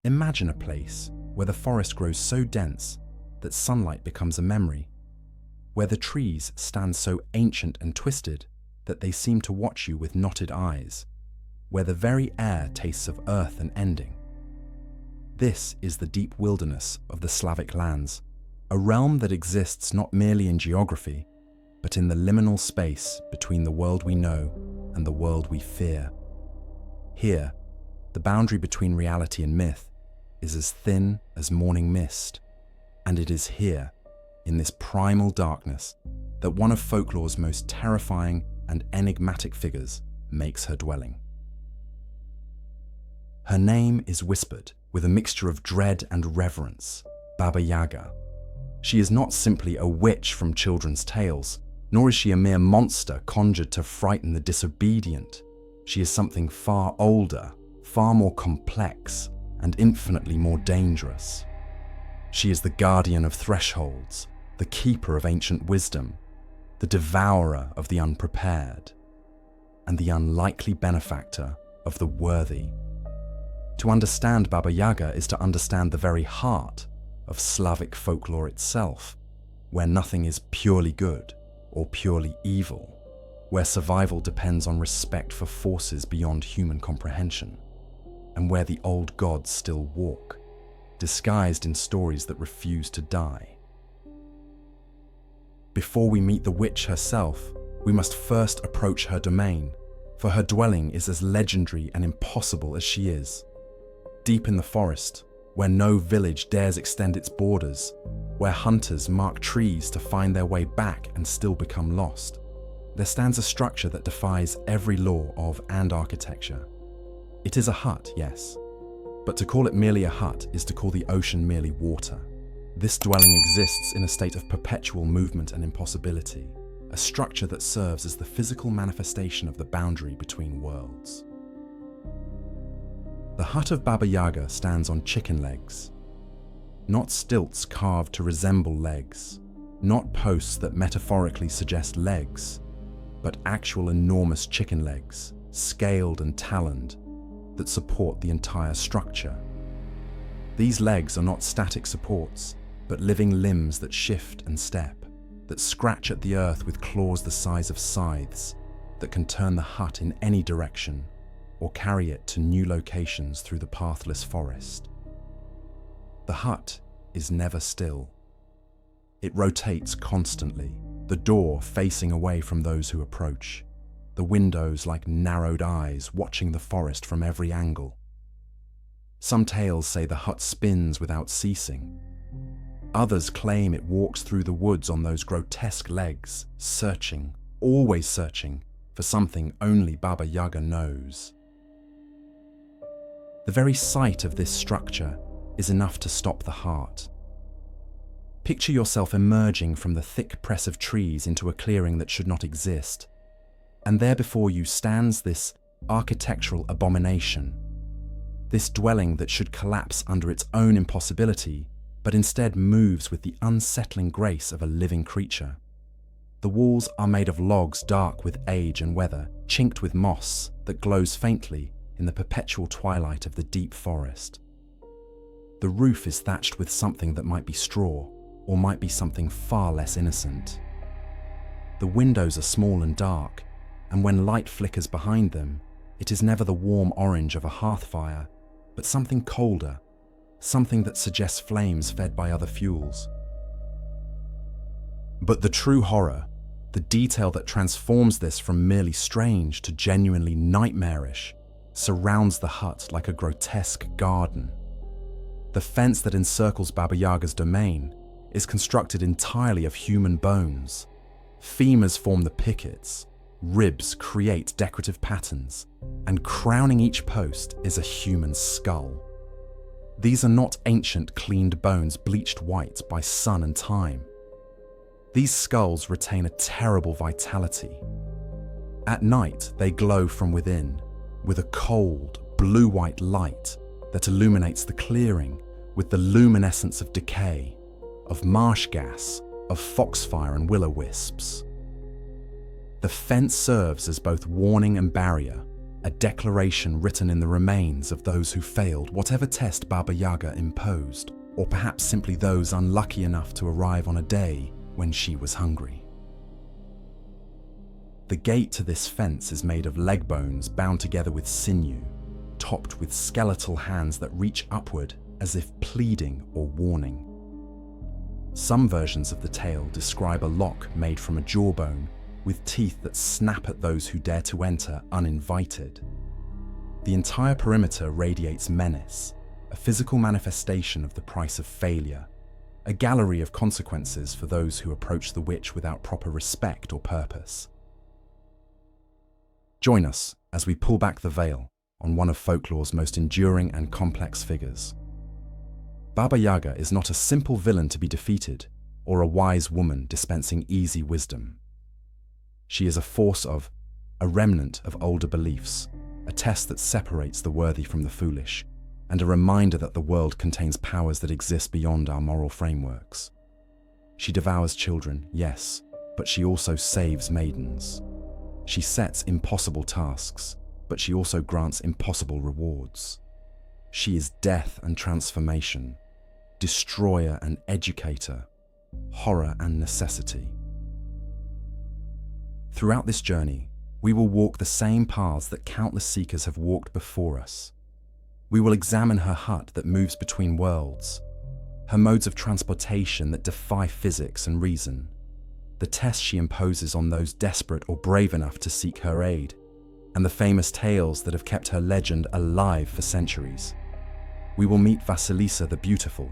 Imagine a place where the forest grows so dense that sunlight becomes a memory, where the trees stand so ancient and twisted that they seem to watch you with knotted eyes, where the very air tastes of earth and ending. This is the deep wilderness of the Slavic lands, a realm that exists not merely in geography, but in the liminal space between the world we know and the world we fear. Here, the boundary between reality and myth is as thin as morning mist, and it is here, in this primal darkness, that one of folklore's most terrifying and enigmatic figures makes her dwelling. Her name is whispered with a mixture of dread and reverence, Baba Yaga. She is not simply a witch from children's tales, nor is she a mere monster conjured to frighten the disobedient. She is something far older, far more complex, and infinitely more dangerous. She is the guardian of thresholds, the keeper of ancient wisdom, the devourer of the unprepared, and the unlikely benefactor of the worthy. To understand Baba Yaga is to understand the very heart of Slavic folklore itself, where nothing is purely good or purely evil, where survival depends on respect for forces beyond human comprehension, and where the old gods still walk, disguised in stories that refuse to die. Before we meet the witch herself, we must first approach her domain, for her dwelling is as legendary and impossible as she is. Deep in the forest, where no village dares extend its borders, where hunters mark trees to find their way back and still become lost, there stands a structure that defies every law of and architecture. It is a hut, yes, but to call it merely a hut is to call the ocean merely water. This dwelling exists in a state of perpetual movement and impossibility, a structure that serves as the physical manifestation of the boundary between worlds. The hut of Baba Yaga stands on chicken legs. Not stilts carved to resemble legs, not posts that metaphorically suggest legs, but actual enormous chicken legs, scaled and taloned, that support the entire structure. These legs are not static supports, but living limbs that shift and step, that scratch at the earth with claws the size of scythes, that can turn the hut in any direction, or carry it to new locations through the pathless forest. The hut is never still. It rotates constantly, the door facing away from those who approach, the windows like narrowed eyes watching the forest from every angle. Some tales say the hut spins without ceasing. Others claim it walks through the woods on those grotesque legs, searching, always searching, for something only Baba Yaga knows. The very sight of this structure is enough to stop the heart. Picture yourself emerging from the thick press of trees into a clearing that should not exist, and there before you stands this architectural abomination, this dwelling that should collapse under its own impossibility, but instead moves with the unsettling grace of a living creature. The walls are made of logs dark with age and weather, chinked with moss that glows faintly in the perpetual twilight of the deep forest. The roof is thatched with something that might be straw, or might be something far less innocent. The windows are small and dark, and when light flickers behind them, it is never the warm orange of a hearth fire, but something colder, something that suggests flames fed by other fuels. But the true horror, the detail that transforms this from merely strange to genuinely nightmarish, surrounds the hut like a grotesque garden. The fence that encircles Baba Yaga's domain is constructed entirely of human bones. Femurs form the pickets, ribs create decorative patterns, and crowning each post is a human skull. These are not ancient cleaned bones bleached white by sun and time. These skulls retain a terrible vitality. At night, they glow from within, with a cold, blue-white light that illuminates the clearing with the luminescence of decay, of marsh gas, of foxfire and will-o'-wisps. The fence serves as both warning and barrier, a declaration written in the remains of those who failed whatever test Baba Yaga imposed, or perhaps simply those unlucky enough to arrive on a day when she was hungry. The gate to this fence is made of leg bones bound together with sinew, topped with skeletal hands that reach upward as if pleading or warning. Some versions of the tale describe a lock made from a jawbone with teeth that snap at those who dare to enter uninvited. The entire perimeter radiates menace, a physical manifestation of the price of failure, a gallery of consequences for those who approach the witch without proper respect or purpose. Join us as we pull back the veil on one of folklore's most enduring and complex figures. Baba Yaga is not a simple villain to be defeated or a wise woman dispensing easy wisdom. She is a remnant of older beliefs, a test that separates the worthy from the foolish, and a reminder that the world contains powers that exist beyond our moral frameworks. She devours children, yes, but she also saves maidens. She sets impossible tasks, but she also grants impossible rewards. She is death and transformation, destroyer and educator, horror and necessity. Throughout this journey, we will walk the same paths that countless seekers have walked before us. We will examine her hut that moves between worlds, her modes of transportation that defy physics and reason, the tests she imposes on those desperate or brave enough to seek her aid, and the famous tales that have kept her legend alive for centuries. We will meet Vasilisa the Beautiful,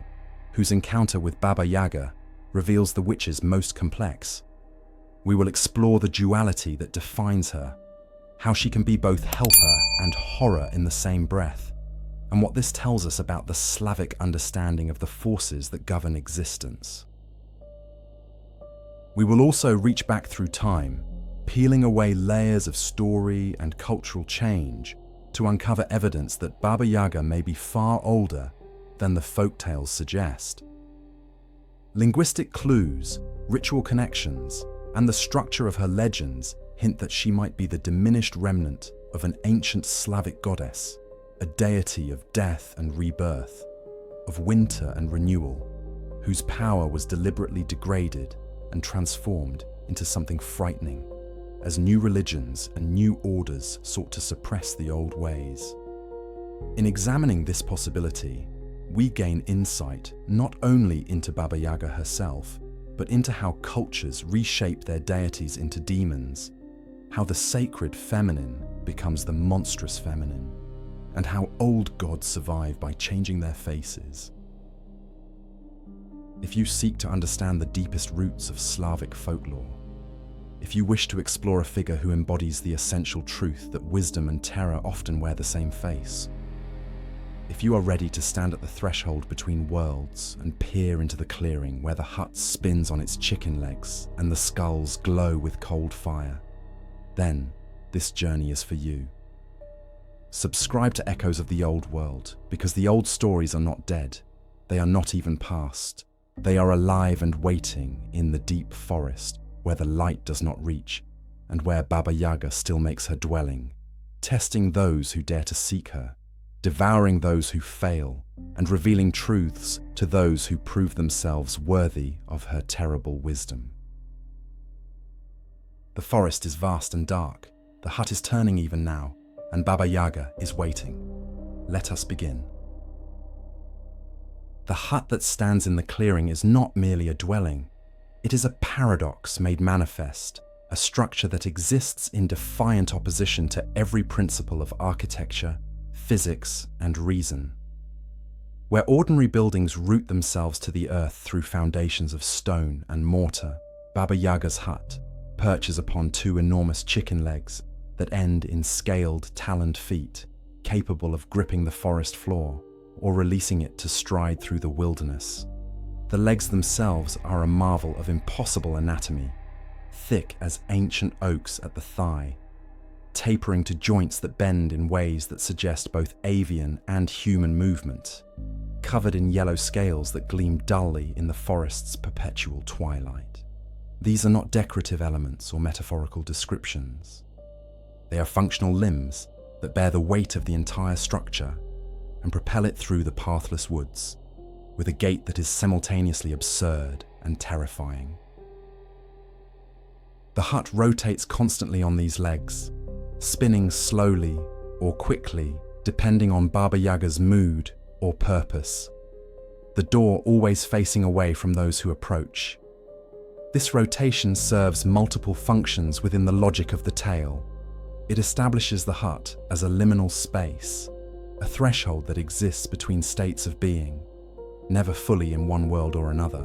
whose encounter with Baba Yaga reveals the witch's most complex. We will explore the duality that defines her, how she can be both helper and horror in the same breath, and what this tells us about the Slavic understanding of the forces that govern existence. We will also reach back through time, peeling away layers of story and cultural change to uncover evidence that Baba Yaga may be far older than the folktales suggest. Linguistic clues, ritual connections, and the structure of her legends hint that she might be the diminished remnant of an ancient Slavic goddess, a deity of death and rebirth, of winter and renewal, whose power was deliberately degraded and transformed into something frightening, as new religions and new orders sought to suppress the old ways. In examining this possibility, we gain insight not only into Baba Yaga herself, but into how cultures reshape their deities into demons, how the sacred feminine becomes the monstrous feminine, and how old gods survive by changing their faces. If you seek to understand the deepest roots of Slavic folklore, if you wish to explore a figure who embodies the essential truth that wisdom and terror often wear the same face, if you are ready to stand at the threshold between worlds and peer into the clearing where the hut spins on its chicken legs and the skulls glow with cold fire, then this journey is for you. Subscribe to Echoes of the Old World, because the old stories are not dead. They are not even past. They are alive and waiting in the deep forest where the light does not reach and where Baba Yaga still makes her dwelling, testing those who dare to seek her, devouring those who fail, and revealing truths to those who prove themselves worthy of her terrible wisdom. The forest is vast and dark, the hut is turning even now, and Baba Yaga is waiting. Let us begin. The hut that stands in the clearing is not merely a dwelling. It is a paradox made manifest, a structure that exists in defiant opposition to every principle of architecture, physics, and reason. Where ordinary buildings root themselves to the earth through foundations of stone and mortar, Baba Yaga's hut perches upon two enormous chicken legs that end in scaled, taloned feet, capable of gripping the forest floor or releasing it to stride through the wilderness. The legs themselves are a marvel of impossible anatomy, thick as ancient oaks at the thigh, tapering to joints that bend in ways that suggest both avian and human movement, covered in yellow scales that gleam dully in the forest's perpetual twilight. These are not decorative elements or metaphorical descriptions. They are functional limbs, that bear the weight of the entire structure and propel it through the pathless woods, with a gait that is simultaneously absurd and terrifying. The hut rotates constantly on these legs, spinning slowly or quickly depending on Baba Yaga's mood or purpose, the door always facing away from those who approach. This rotation serves multiple functions within the logic of the tale. It establishes the hut as a liminal space, a threshold that exists between states of being, never fully in one world or another.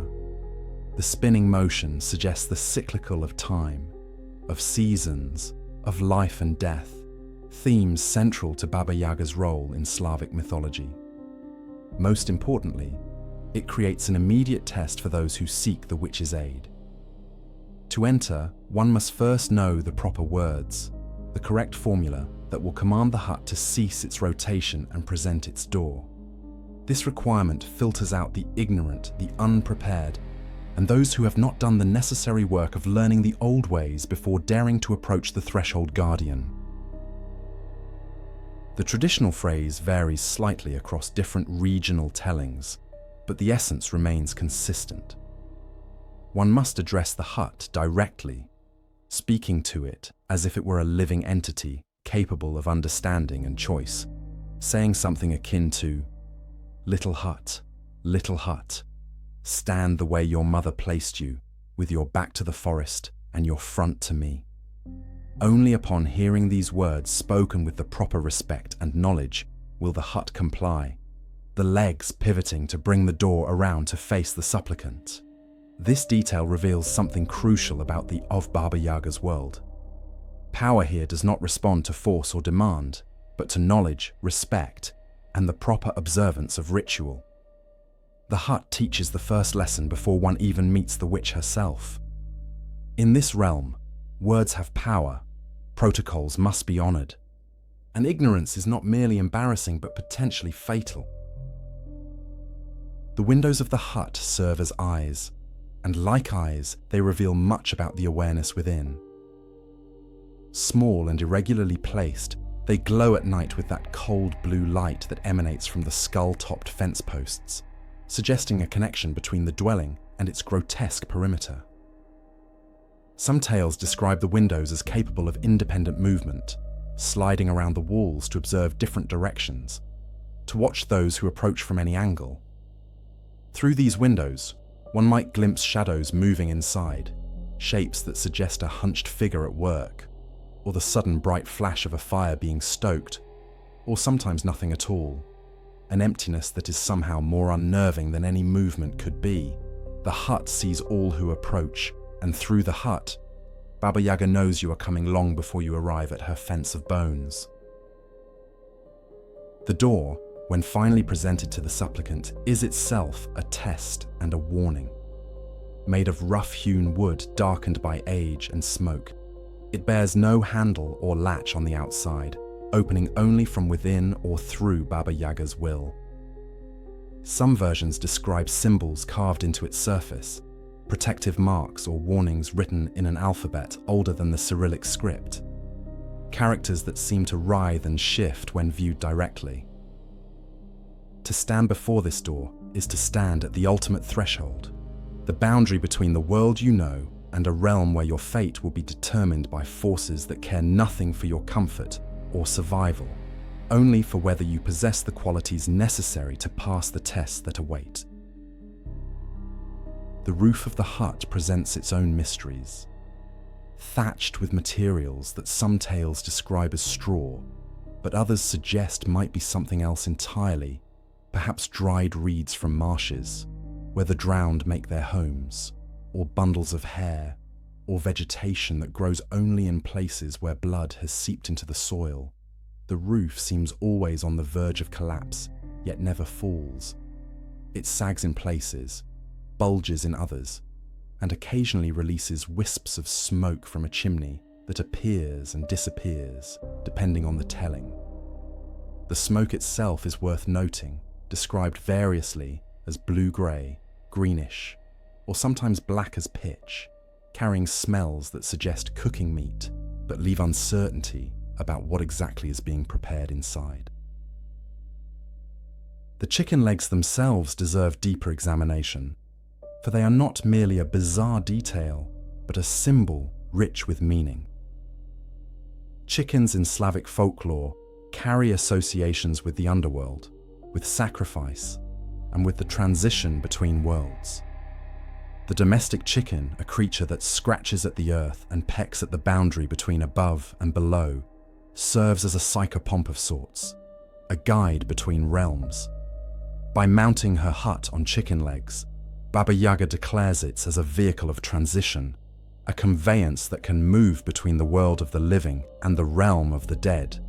The spinning motion suggests the cyclical of time, of seasons, of life and death, themes central to Baba Yaga's role in Slavic mythology. Most importantly, it creates an immediate test for those who seek the witch's aid. To enter, one must first know the proper words, the correct formula that will command the hut to cease its rotation and present its door. This requirement filters out the ignorant, the unprepared, and those who have not done the necessary work of learning the old ways before daring to approach the threshold guardian. The traditional phrase varies slightly across different regional tellings, but the essence remains consistent. One must address the hut directly, speaking to it as if it were a living entity capable of understanding and choice, saying something akin to, little hut, stand the way your mother placed you, with your back to the forest and your front to me." Only upon hearing these words spoken with the proper respect and knowledge will the hut comply, the legs pivoting to bring the door around to face the supplicant. This detail reveals something crucial about the of Baba Yaga's world. Power here does not respond to force or demand, but to knowledge, respect, and the proper observance of ritual. The hut teaches the first lesson before one even meets the witch herself. In this realm, words have power, protocols must be honored, and ignorance is not merely embarrassing but potentially fatal. The windows of the hut serve as eyes, and like eyes, they reveal much about the awareness within. Small and irregularly placed, they glow at night with that cold blue light that emanates from the skull-topped fence posts, suggesting a connection between the dwelling and its grotesque perimeter. Some tales describe the windows as capable of independent movement, sliding around the walls to observe different directions, to watch those who approach from any angle. Through these windows, one might glimpse shadows moving inside, shapes that suggest a hunched figure at work, or the sudden bright flash of a fire being stoked, or sometimes nothing at all, an emptiness that is somehow more unnerving than any movement could be. The hut sees all who approach, and through the hut, Baba Yaga knows you are coming long before you arrive at her fence of bones. The door, when finally presented to the supplicant, is itself a test and a warning. Made of rough-hewn wood darkened by age and smoke, it bears no handle or latch on the outside, opening only from within or through Baba Yaga's will. Some versions describe symbols carved into its surface, protective marks or warnings written in an alphabet older than the Cyrillic script, characters that seem to writhe and shift when viewed directly. To stand before this door is to stand at the ultimate threshold, the boundary between the world you know and a realm where your fate will be determined by forces that care nothing for your comfort or survival, only for whether you possess the qualities necessary to pass the tests that await. The roof of the hut presents its own mysteries. Thatched with materials that some tales describe as straw, but others suggest might be something else entirely, perhaps dried reeds from marshes, where the drowned make their homes, or bundles of hair, or vegetation that grows only in places where blood has seeped into the soil. The roof seems always on the verge of collapse, yet never falls. It sags in places, bulges in others, and occasionally releases wisps of smoke from a chimney that appears and disappears, depending on the telling. The smoke itself is worth noting, described variously as blue-grey, greenish, or sometimes black as pitch, carrying smells that suggest cooking meat, but leave uncertainty about what exactly is being prepared inside. The chicken legs themselves deserve deeper examination, for they are not merely a bizarre detail, but a symbol rich with meaning. Chickens in Slavic folklore carry associations with the underworld, with sacrifice, and with the transition between worlds. The domestic chicken, a creature that scratches at the earth and pecks at the boundary between above and below, serves as a psychopomp of sorts, a guide between realms. By mounting her hut on chicken legs, Baba Yaga declares it as a vehicle of transition, a conveyance that can move between the world of the living and the realm of the dead,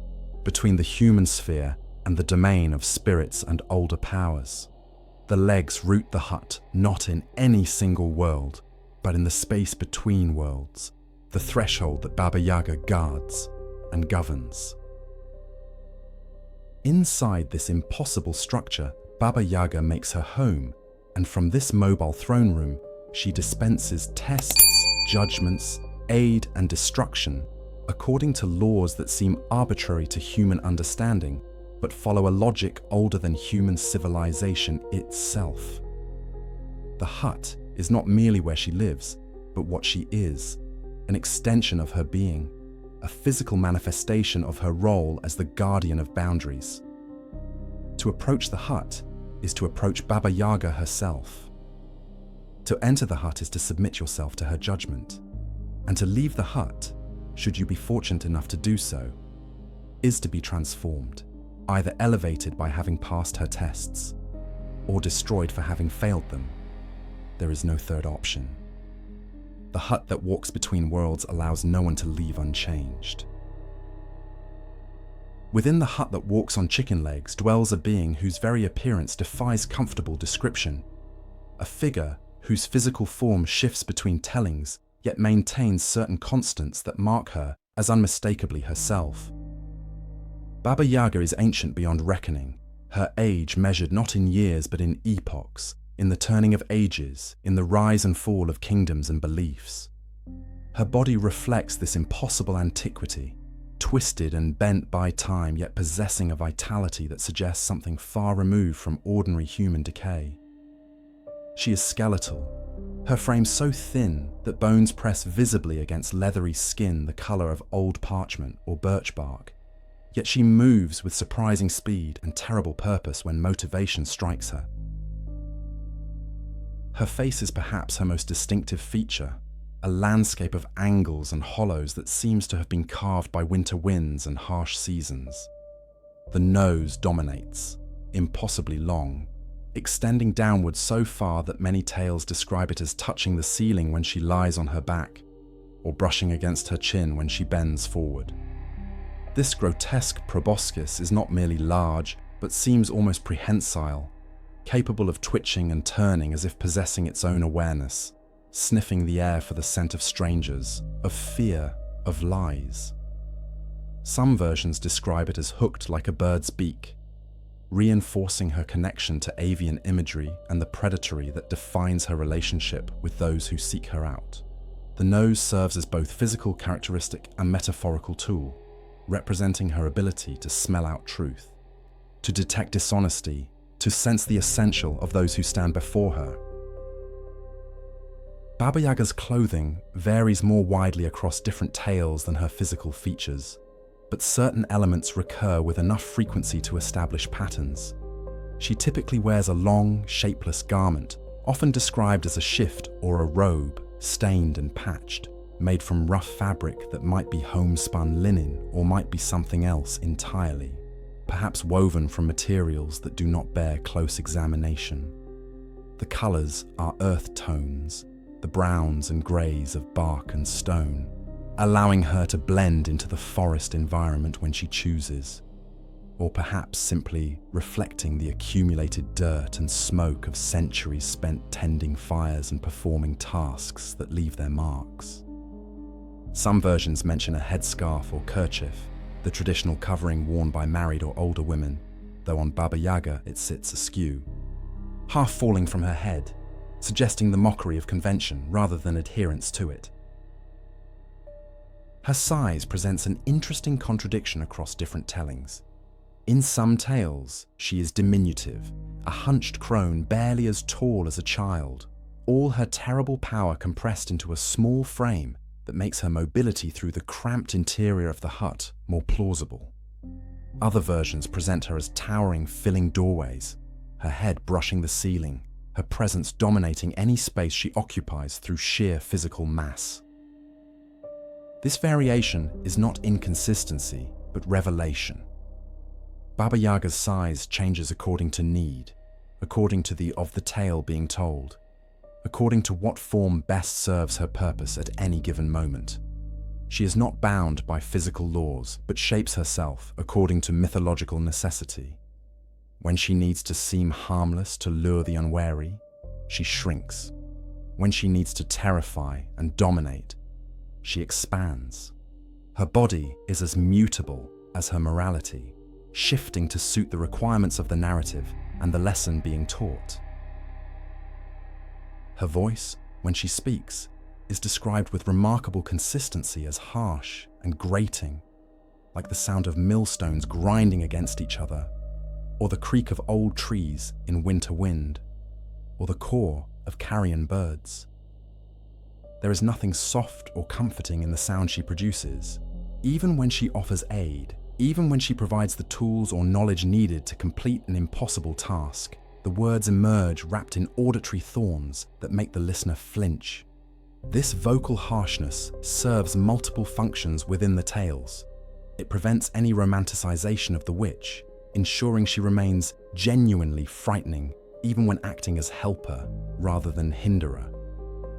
between the human sphere and the domain of spirits and older powers. The legs root the hut not in any single world, but in the space between worlds, the threshold that Baba Yaga guards and governs. Inside this impossible structure, Baba Yaga makes her home, and from this mobile throne room, she dispenses tests, judgments, aid, and destruction according to laws that seem arbitrary to human understanding, but follow a logic older than human civilization itself. The hut is not merely where she lives, but what she is, an extension of her being, a physical manifestation of her role as the guardian of boundaries. To approach the hut is to approach Baba Yaga herself. To enter the hut is to submit yourself to her judgment, and to leave the hut, should you be fortunate enough to do so, is to be transformed, either elevated by having passed her tests, or destroyed for having failed them. There is no third option. The hut that walks between worlds allows no one to leave unchanged. Within the hut that walks on chicken legs dwells a being whose very appearance defies comfortable description, a figure whose physical form shifts between tellings yet maintains certain constants that mark her as unmistakably herself. Baba Yaga is ancient beyond reckoning, her age measured not in years but in epochs, in the turning of ages, in the rise and fall of kingdoms and beliefs. Her body reflects this impossible antiquity, twisted and bent by time yet possessing a vitality that suggests something far removed from ordinary human decay. She is skeletal, her frame so thin that bones press visibly against leathery skin the colour of old parchment or birch bark, yet she moves with surprising speed and terrible purpose when motivation strikes her. Her face is perhaps her most distinctive feature, a landscape of angles and hollows that seems to have been carved by winter winds and harsh seasons. The nose dominates, impossibly long, extending downward so far that many tales describe it as touching the ceiling when she lies on her back, or brushing against her chin when she bends forward. This grotesque proboscis is not merely large, but seems almost prehensile, capable of twitching and turning as if possessing its own awareness, sniffing the air for the scent of strangers, of fear, of lies. Some versions describe it as hooked like a bird's beak, reinforcing her connection to avian imagery and the predatory that defines her relationship with those who seek her out. The nose serves as both physical characteristic and metaphorical tool, representing her ability to smell out truth, to detect dishonesty, to sense the essential of those who stand before her. Baba Yaga's clothing varies more widely across different tales than her physical features, but certain elements recur with enough frequency to establish patterns. She typically wears a long, shapeless garment, often described as a shift or a robe, stained and patched, made from rough fabric that might be homespun linen or might be something else entirely, perhaps woven from materials that do not bear close examination. The colours are earth tones, the browns and greys of bark and stone, allowing her to blend into the forest environment when she chooses, or perhaps simply reflecting the accumulated dirt and smoke of centuries spent tending fires and performing tasks that leave their marks. Some versions mention a headscarf or kerchief, the traditional covering worn by married or older women, though on Baba Yaga it sits askew, half falling from her head, suggesting the mockery of convention rather than adherence to it. Her size presents an interesting contradiction across different tellings. In some tales, she is diminutive, a hunched crone barely as tall as a child, all her terrible power compressed into a small frame that makes her mobility through the cramped interior of the hut more plausible. Other versions present her as towering, filling doorways, her head brushing the ceiling, her presence dominating any space she occupies through sheer physical mass. This variation is not inconsistency, but revelation. Baba Yaga's size changes according to need, according to the tale being told, according to what form best serves her purpose at any given moment. She is not bound by physical laws, but shapes herself according to mythological necessity. When she needs to seem harmless to lure the unwary, she shrinks. When she needs to terrify and dominate, she expands. Her body is as mutable as her morality, shifting to suit the requirements of the narrative and the lesson being taught. Her voice, when she speaks, is described with remarkable consistency as harsh and grating, like the sound of millstones grinding against each other, or the creak of old trees in winter wind, or the caw of carrion birds. There is nothing soft or comforting in the sound she produces. Even when she offers aid, even when she provides the tools or knowledge needed to complete an impossible task, the words emerge wrapped in auditory thorns that make the listener flinch. This vocal harshness serves multiple functions within the tales. It prevents any romanticization of the witch, ensuring she remains genuinely frightening even when acting as helper rather than hinderer.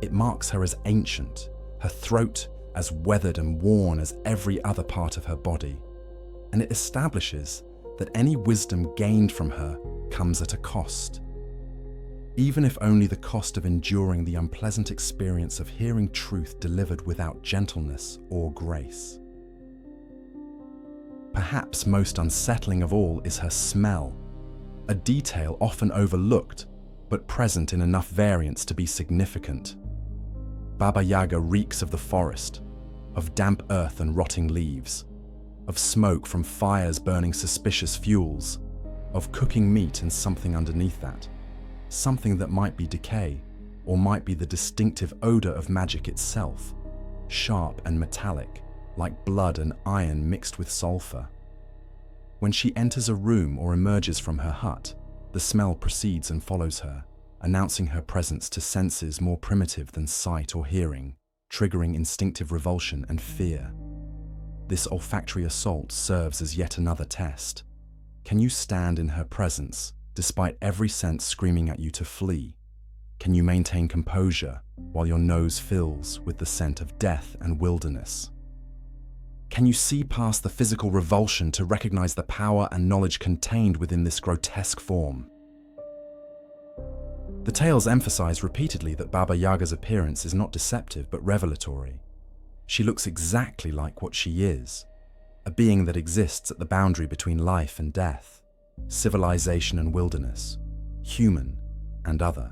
It marks her as ancient, her throat as weathered and worn as every other part of her body, and it establishes that any wisdom gained from her comes at a cost, even if only the cost of enduring the unpleasant experience of hearing truth delivered without gentleness or grace. Perhaps most unsettling of all is her smell, a detail often overlooked but present in enough variance to be significant. Baba Yaga reeks of the forest, of damp earth and rotting leaves, of smoke from fires burning suspicious fuels, of cooking meat and something underneath that, something that might be decay or might be the distinctive odor of magic itself, sharp and metallic, like blood and iron mixed with sulfur. When she enters a room or emerges from her hut, the smell precedes and follows her, announcing her presence to senses more primitive than sight or hearing, triggering instinctive revulsion and fear. This olfactory assault serves as yet another test. Can you stand in her presence, despite every sense screaming at you to flee? Can you maintain composure while your nose fills with the scent of death and wilderness? Can you see past the physical revulsion to recognize the power and knowledge contained within this grotesque form? The tales emphasize repeatedly that Baba Yaga's appearance is not deceptive but revelatory. She looks exactly like what she is, a being that exists at the boundary between life and death, civilization and wilderness, human and other.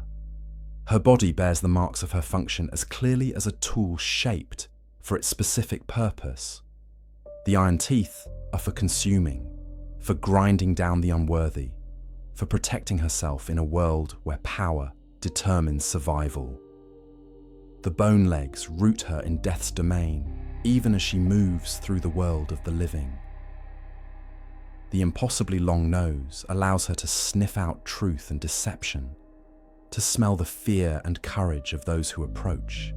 Her body bears the marks of her function as clearly as a tool shaped for its specific purpose. The iron teeth are for consuming, for grinding down the unworthy, for protecting herself in a world where power determines survival. The bone legs root her in death's domain, even as she moves through the world of the living. The impossibly long nose allows her to sniff out truth and deception, to smell the fear and courage of those who approach.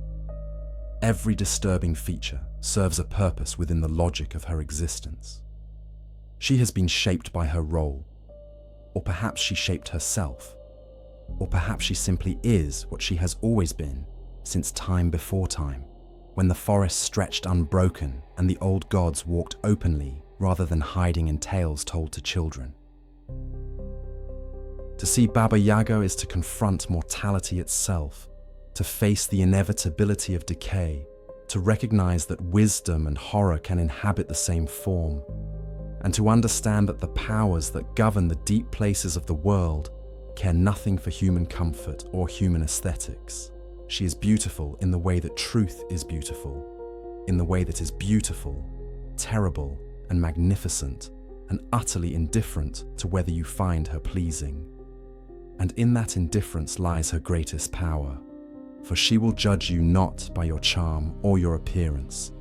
Every disturbing feature serves a purpose within the logic of her existence. She has been shaped by her role, or perhaps she shaped herself, or perhaps she simply is what she has always been since time before time, when the forest stretched unbroken and the old gods walked openly rather than hiding in tales told to children. To see Baba Yaga is to confront mortality itself, to face the inevitability of decay, to recognize that wisdom and horror can inhabit the same form, and to understand that the powers that govern the deep places of the world care nothing for human comfort or human aesthetics. She is beautiful in the way that truth is beautiful, in the way that is beautiful, terrible, and magnificent, and utterly indifferent to whether you find her pleasing. And in that indifference lies her greatest power, for she will judge you not by your charm or your appearance,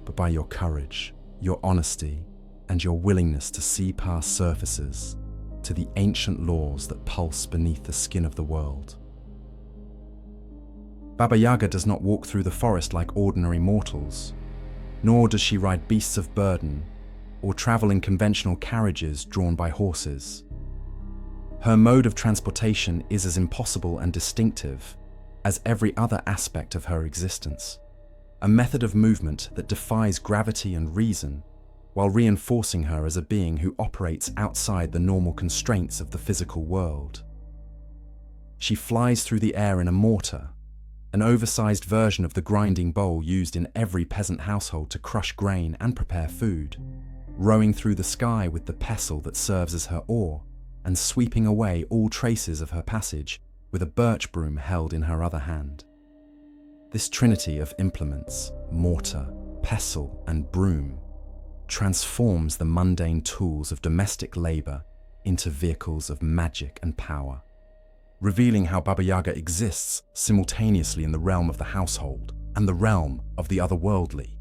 but by your courage, your honesty, and your willingness to see past surfaces, to the ancient laws that pulse beneath the skin of the world. Baba Yaga does not walk through the forest like ordinary mortals, nor does she ride beasts of burden or travel in conventional carriages drawn by horses. Her mode of transportation is as impossible and distinctive as every other aspect of her existence, a method of movement that defies gravity and reason, while reinforcing her as a being who operates outside the normal constraints of the physical world. She flies through the air in a mortar, an oversized version of the grinding bowl used in every peasant household to crush grain and prepare food, rowing through the sky with the pestle that serves as her oar, and sweeping away all traces of her passage with a birch broom held in her other hand. This trinity of implements, mortar, pestle, and broom, transforms the mundane tools of domestic labor into vehicles of magic and power, revealing how Baba Yaga exists simultaneously in the realm of the household and the realm of the otherworldly.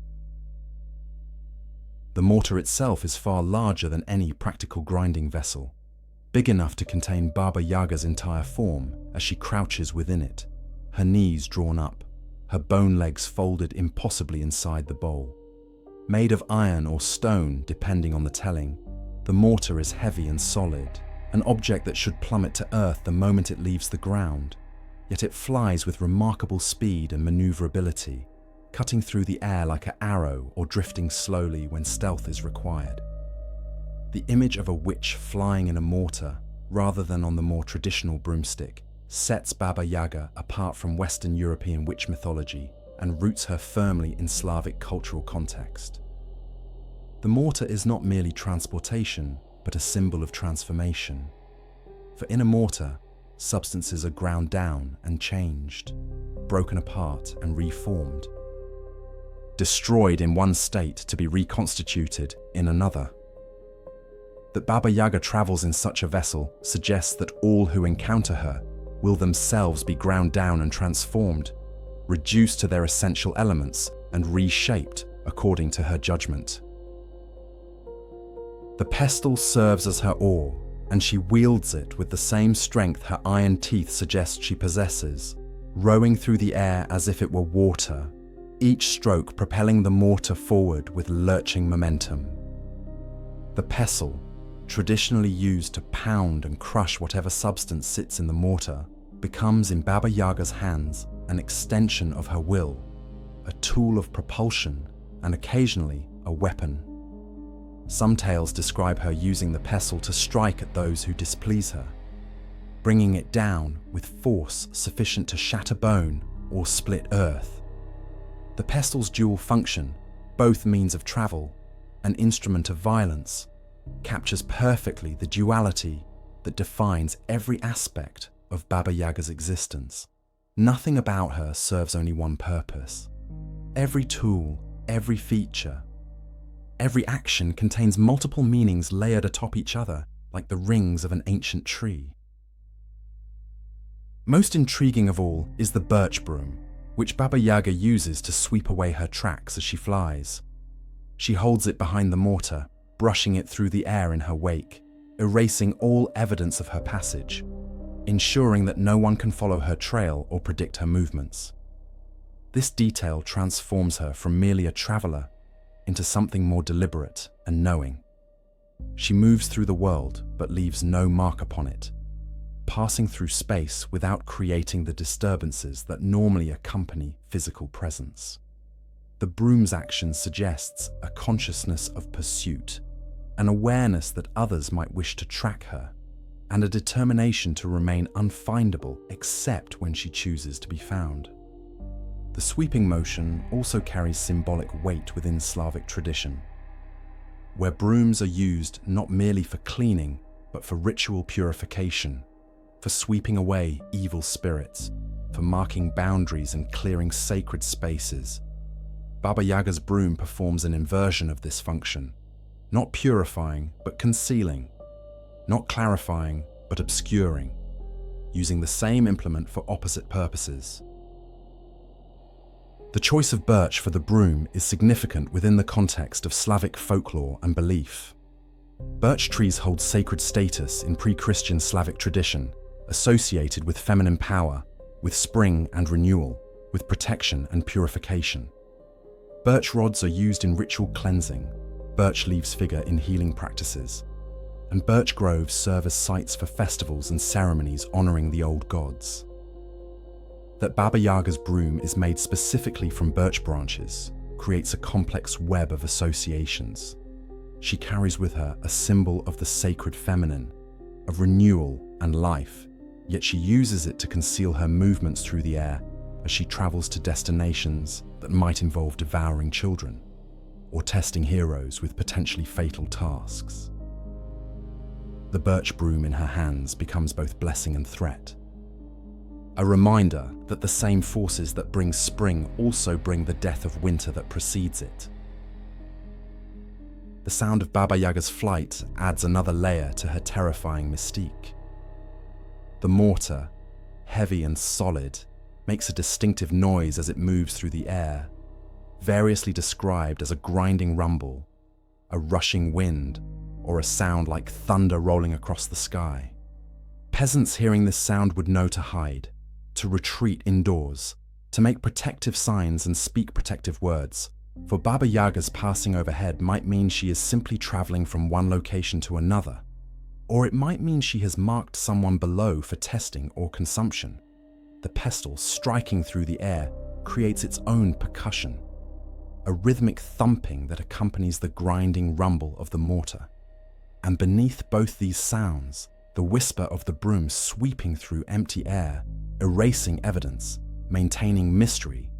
The mortar itself is far larger than any practical grinding vessel, big enough to contain Baba Yaga's entire form as she crouches within it, her knees drawn up, her bone legs folded impossibly inside the bowl. Made of iron or stone, depending on the telling, the mortar is heavy and solid, an object that should plummet to earth the moment it leaves the ground, yet it flies with remarkable speed and maneuverability, cutting through the air like an arrow or drifting slowly when stealth is required. The image of a witch flying in a mortar, rather than on the more traditional broomstick, sets Baba Yaga apart from Western European witch mythology and roots her firmly in Slavic cultural context. The mortar is not merely transportation, but a symbol of transformation. For in a mortar, substances are ground down and changed, broken apart and reformed, destroyed in one state to be reconstituted in another. That Baba Yaga travels in such a vessel suggests that all who encounter her will themselves be ground down and transformed, reduced to their essential elements and reshaped according to her judgment. The pestle serves as her oar, and she wields it with the same strength her iron teeth suggest she possesses, rowing through the air as if it were water, each stroke propelling the mortar forward with lurching momentum. The pestle, traditionally used to pound and crush whatever substance sits in the mortar, becomes in Baba Yaga's hands an extension of her will, a tool of propulsion, and occasionally a weapon. Some tales describe her using the pestle to strike at those who displease her, bringing it down with force sufficient to shatter bone or split earth. The pestle's dual function, both means of travel and instrument of violence, captures perfectly the duality that defines every aspect of Baba Yaga's existence. Nothing about her serves only one purpose. Every tool, every feature, every action contains multiple meanings layered atop each other like the rings of an ancient tree. Most intriguing of all is the birch broom, which Baba Yaga uses to sweep away her tracks as she flies. She holds it behind the mortar, brushing it through the air in her wake, erasing all evidence of her passage, ensuring that no one can follow her trail or predict her movements. This detail transforms her from merely a traveler into something more deliberate and knowing. She moves through the world but leaves no mark upon it, passing through space without creating the disturbances that normally accompany physical presence. The broom's action suggests a consciousness of pursuit, an awareness that others might wish to track her, and a determination to remain unfindable except when she chooses to be found. The sweeping motion also carries symbolic weight within Slavic tradition, where brooms are used not merely for cleaning, but for ritual purification, for sweeping away evil spirits, for marking boundaries and clearing sacred spaces. Baba Yaga's broom performs an inversion of this function, not purifying but concealing, not clarifying but obscuring, using the same implement for opposite purposes. The choice of birch for the broom is significant within the context of Slavic folklore and belief. Birch trees hold sacred status in pre-Christian Slavic tradition, associated with feminine power, with spring and renewal, with protection and purification. Birch rods are used in ritual cleansing, birch leaves figure in healing practices, and birch groves serve as sites for festivals and ceremonies honoring the old gods. That Baba Yaga's broom is made specifically from birch branches creates a complex web of associations. She carries with her a symbol of the sacred feminine, of renewal and life, yet she uses it to conceal her movements through the air as she travels to destinations that might involve devouring children or testing heroes with potentially fatal tasks. The birch broom in her hands becomes both blessing and threat, a reminder that the same forces that bring spring also bring the death of winter that precedes it. The sound of Baba Yaga's flight adds another layer to her terrifying mystique. The mortar, heavy and solid, makes a distinctive noise as it moves through the air, variously described as a grinding rumble, a rushing wind, or a sound like thunder rolling across the sky. Peasants hearing this sound would know to hide, to retreat indoors, to make protective signs and speak protective words, for Baba Yaga's passing overhead might mean she is simply traveling from one location to another, or it might mean she has marked someone below for testing or consumption. The pestle striking through the air creates its own percussion, a rhythmic thumping that accompanies the grinding rumble of the mortar. And beneath both these sounds, the whisper of the broom sweeping through empty air, erasing evidence, maintaining mystery,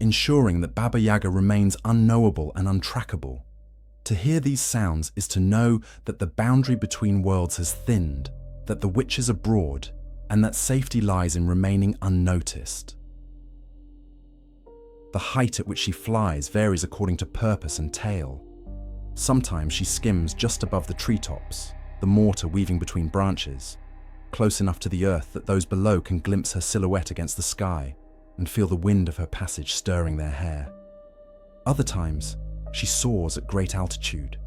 ensuring that Baba Yaga remains unknowable and untrackable. To hear these sounds is to know that the boundary between worlds has thinned, that the witch is abroad, and that safety lies in remaining unnoticed. The height at which she flies varies according to purpose and tail. Sometimes she skims just above the treetops, the mortar weaving between branches, close enough to the earth that those below can glimpse her silhouette against the sky and feel the wind of her passage stirring their hair. Other times, she soars at great altitude,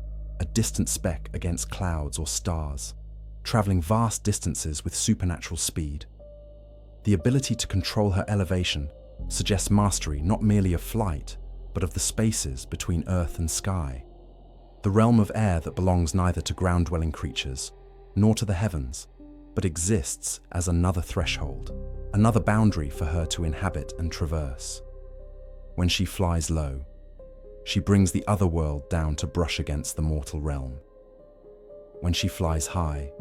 a distant speck against clouds or stars, traveling vast distances with supernatural speed. The ability to control her elevation suggests mastery not merely of flight, but of the spaces between earth and sky, the realm of air that belongs neither to ground-dwelling creatures nor to the heavens, but exists as another threshold, another boundary for her to inhabit and traverse. When she flies low, she brings the other world down to brush against the mortal realm. When she flies high,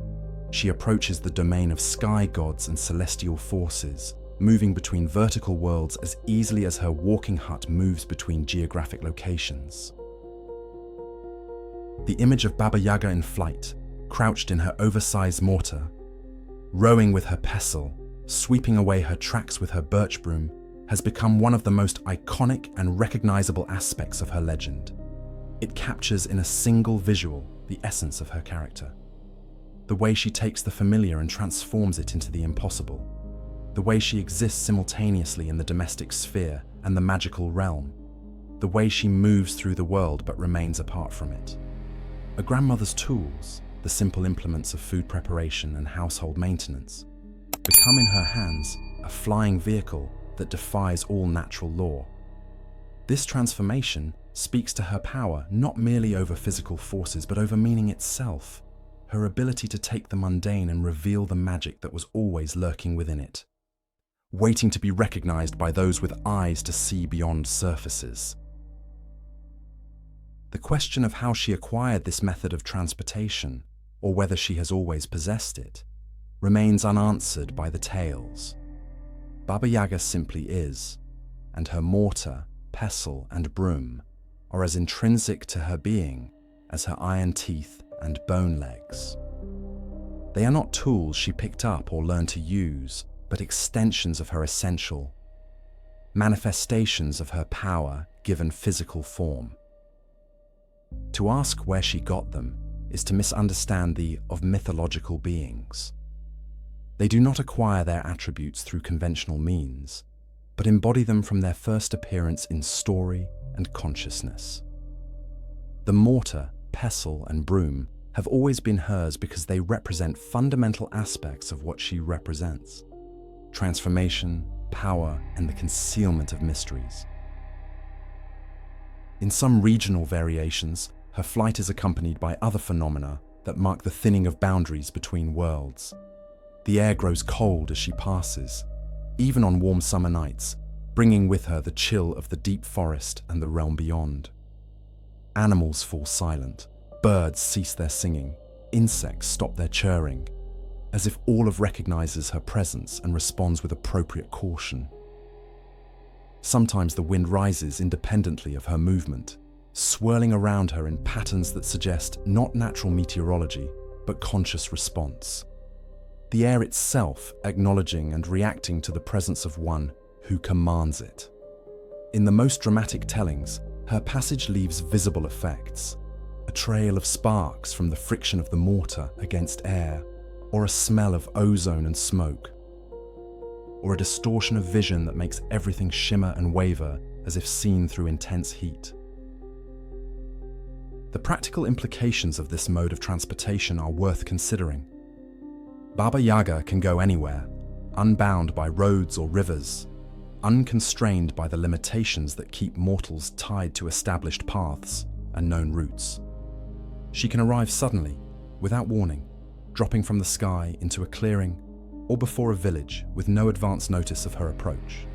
she approaches the domain of sky gods and celestial forces, moving between vertical worlds as easily as her walking hut moves between geographic locations. The image of Baba Yaga in flight, crouched in her oversized mortar, rowing with her pestle, sweeping away her tracks with her birch broom, has become one of the most iconic and recognizable aspects of her legend. It captures in a single visual the essence of her character. The way she takes the familiar and transforms it into the impossible. The way she exists simultaneously in the domestic sphere and the magical realm. The way she moves through the world but remains apart from it. A grandmother's tools, the simple implements of food preparation and household maintenance, become in her hands a flying vehicle that defies all natural law. This transformation speaks to her power not merely over physical forces but over meaning itself, her ability to take the mundane and reveal the magic that was always lurking within it, waiting to be recognized by those with eyes to see beyond surfaces. The question of how she acquired this method of transportation, or whether she has always possessed it, remains unanswered by the tales. Baba Yaga simply is, and her mortar, pestle, and broom are as intrinsic to her being as her iron teeth and bone legs. They are not tools she picked up or learned to use, but extensions of her essential, manifestations of her power given physical form. To ask where she got them is to misunderstand the of mythological beings. They do not acquire their attributes through conventional means, but embody them from their first appearance in story and consciousness. The mortar, pestle, and broom have always been hers because they represent fundamental aspects of what she represents: transformation, power, and the concealment of mysteries. In some regional variations, her flight is accompanied by other phenomena that mark the thinning of boundaries between worlds. The air grows cold as she passes, even on warm summer nights, bringing with her the chill of the deep forest and the realm beyond. Animals fall silent, birds cease their singing, insects stop their chirring, as if all of recognizes her presence and responds with appropriate caution. Sometimes the wind rises independently of her movement, swirling around her in patterns that suggest not natural meteorology, but conscious response. The air itself acknowledging and reacting to the presence of one who commands it. In the most dramatic tellings, her passage leaves visible effects: a trail of sparks from the friction of the mortar against air, or a smell of ozone and smoke, or a distortion of vision that makes everything shimmer and waver as if seen through intense heat. The practical implications of this mode of transportation are worth considering. Baba Yaga can go anywhere, unbound by roads or rivers, unconstrained by the limitations that keep mortals tied to established paths and known routes. She can arrive suddenly, without warning, dropping from the sky into a clearing or before a village with no advance notice of her approach.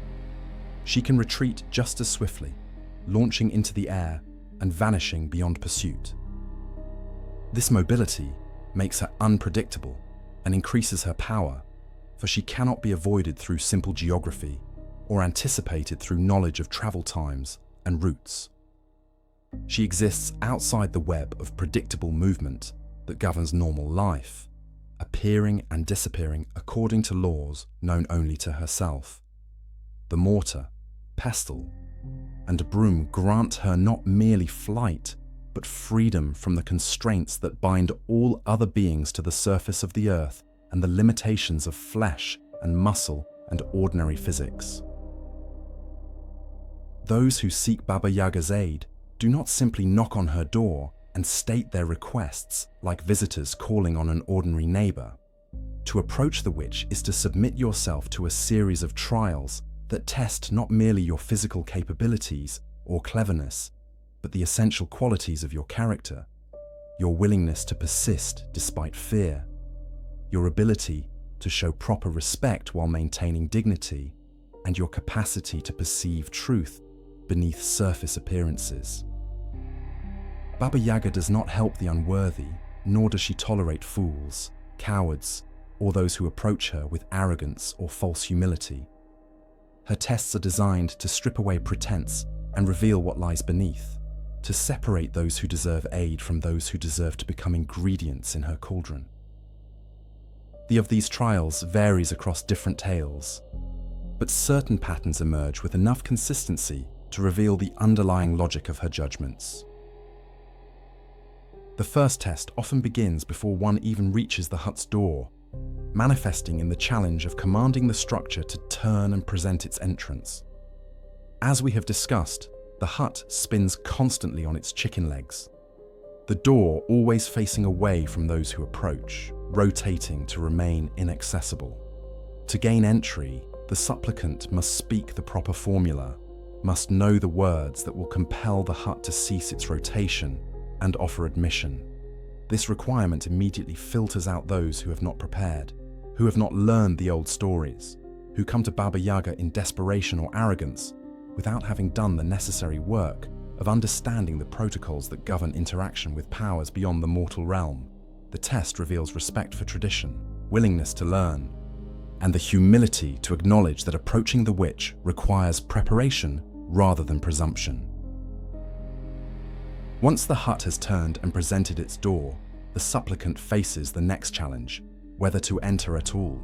She can retreat just as swiftly, launching into the air and vanishing beyond pursuit. This mobility makes her unpredictable and increases her power, for she cannot be avoided through simple geography or anticipated through knowledge of travel times and routes. She exists outside the web of predictable movement that governs normal life, appearing and disappearing according to laws known only to herself. The mortar, pestle, and broom grant her not merely flight, but freedom from the constraints that bind all other beings to the surface of the earth and the limitations of flesh and muscle and ordinary physics. Those who seek Baba Yaga's aid do not simply knock on her door and state their requests like visitors calling on an ordinary neighbor. To approach the witch is to submit yourself to a series of trials that test not merely your physical capabilities or cleverness, but the essential qualities of your character, your willingness to persist despite fear, your ability to show proper respect while maintaining dignity, and your capacity to perceive truth beneath surface appearances. Baba Yaga does not help the unworthy, nor does she tolerate fools, cowards, or those who approach her with arrogance or false humility. Her tests are designed to strip away pretense and reveal what lies beneath, to separate those who deserve aid from those who deserve to become ingredients in her cauldron. The of these trials varies across different tales, but certain patterns emerge with enough consistency to reveal the underlying logic of her judgments. The first test often begins before one even reaches the hut's door, manifesting in the challenge of commanding the structure to turn and present its entrance. As we have discussed, the hut spins constantly on its chicken legs, the door always facing away from those who approach, rotating to remain inaccessible. To gain entry, the supplicant must speak the proper formula, must know the words that will compel the hut to cease its rotation and offer admission. This requirement immediately filters out those who have not prepared, who have not learned the old stories, who come to Baba Yaga in desperation or arrogance without having done the necessary work of understanding the protocols that govern interaction with powers beyond the mortal realm. The test reveals respect for tradition, willingness to learn, and the humility to acknowledge that approaching the witch requires preparation rather than presumption. Once the hut has turned and presented its door, the supplicant faces the next challenge, whether to enter at all.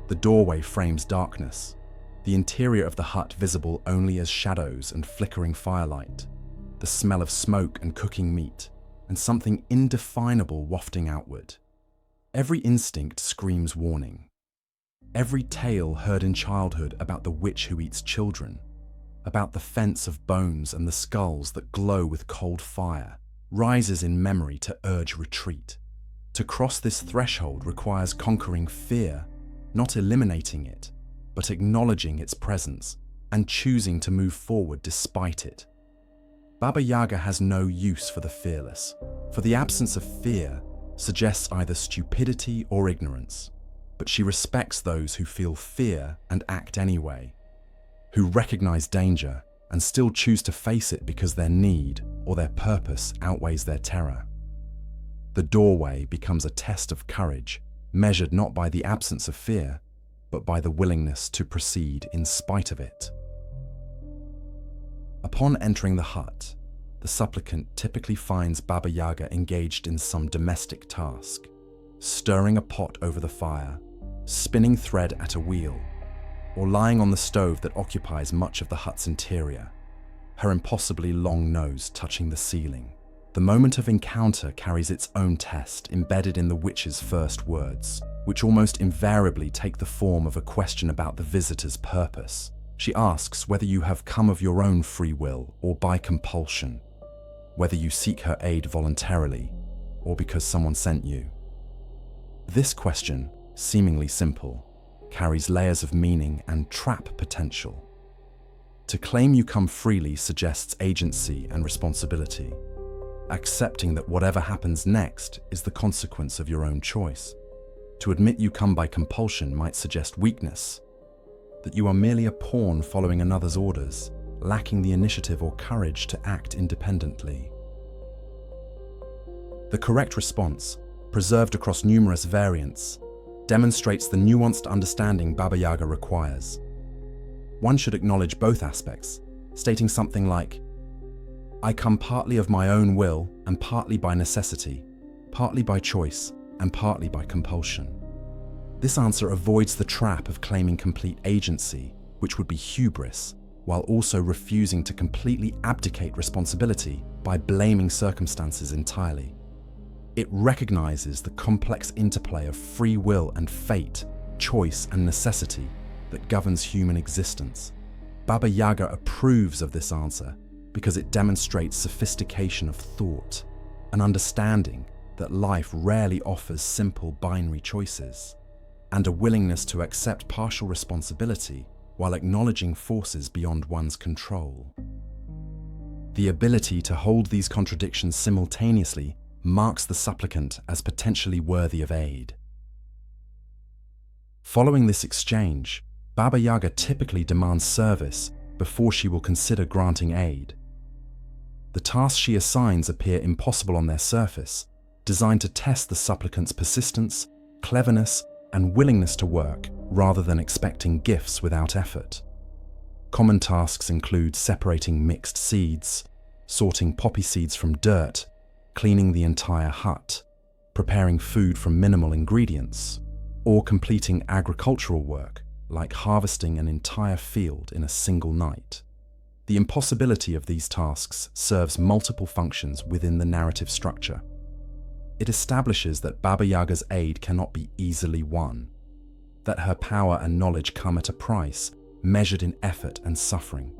The doorway frames darkness, the interior of the hut visible only as shadows and flickering firelight, the smell of smoke and cooking meat, and something indefinable wafting outward. Every instinct screams warning. Every tale heard in childhood about the witch who eats children, about the fence of bones and the skulls that glow with cold fire, rises in memory to urge retreat. To cross this threshold requires conquering fear, not eliminating it, but acknowledging its presence and choosing to move forward despite it. Baba Yaga has no use for the fearless, for the absence of fear suggests either stupidity or ignorance, but she respects those who feel fear and act anyway, who recognize danger and still choose to face it because their need or their purpose outweighs their terror. The doorway becomes a test of courage, measured not by the absence of fear, but by the willingness to proceed in spite of it. Upon entering the hut, the supplicant typically finds Baba Yaga engaged in some domestic task, stirring a pot over the fire, spinning thread at a wheel, or lying on the stove that occupies much of the hut's interior, her impossibly long nose touching the ceiling. The moment of encounter carries its own test embedded in the witch's first words, which almost invariably take the form of a question about the visitor's purpose. She asks whether you have come of your own free will or by compulsion, whether you seek her aid voluntarily or because someone sent you. This question, seemingly simple, carries layers of meaning and trap potential. To claim you come freely suggests agency and responsibility, accepting that whatever happens next is the consequence of your own choice. To admit you come by compulsion might suggest weakness, that you are merely a pawn following another's orders, lacking the initiative or courage to act independently. The correct response, preserved across numerous variants, demonstrates the nuanced understanding Baba Yaga requires. One should acknowledge both aspects, stating something like, "I come partly of my own will and partly by necessity, partly by choice and partly by compulsion." This answer avoids the trap of claiming complete agency, which would be hubris, while also refusing to completely abdicate responsibility by blaming circumstances entirely. It recognizes the complex interplay of free will and fate, choice and necessity that governs human existence. Baba Yaga approves of this answer because it demonstrates sophistication of thought, an understanding that life rarely offers simple binary choices, and a willingness to accept partial responsibility while acknowledging forces beyond one's control. The ability to hold these contradictions simultaneously marks the supplicant as potentially worthy of aid. Following this exchange, Baba Yaga typically demands service before she will consider granting aid. The tasks she assigns appear impossible on their surface, designed to test the supplicant's persistence, cleverness, and willingness to work rather than expecting gifts without effort. Common tasks include separating mixed seeds, sorting poppy seeds from dirt, cleaning the entire hut, preparing food from minimal ingredients, or completing agricultural work like harvesting an entire field in a single night. The impossibility of these tasks serves multiple functions within the narrative structure. It establishes that Baba Yaga's aid cannot be easily won, that her power and knowledge come at a price measured in effort and suffering.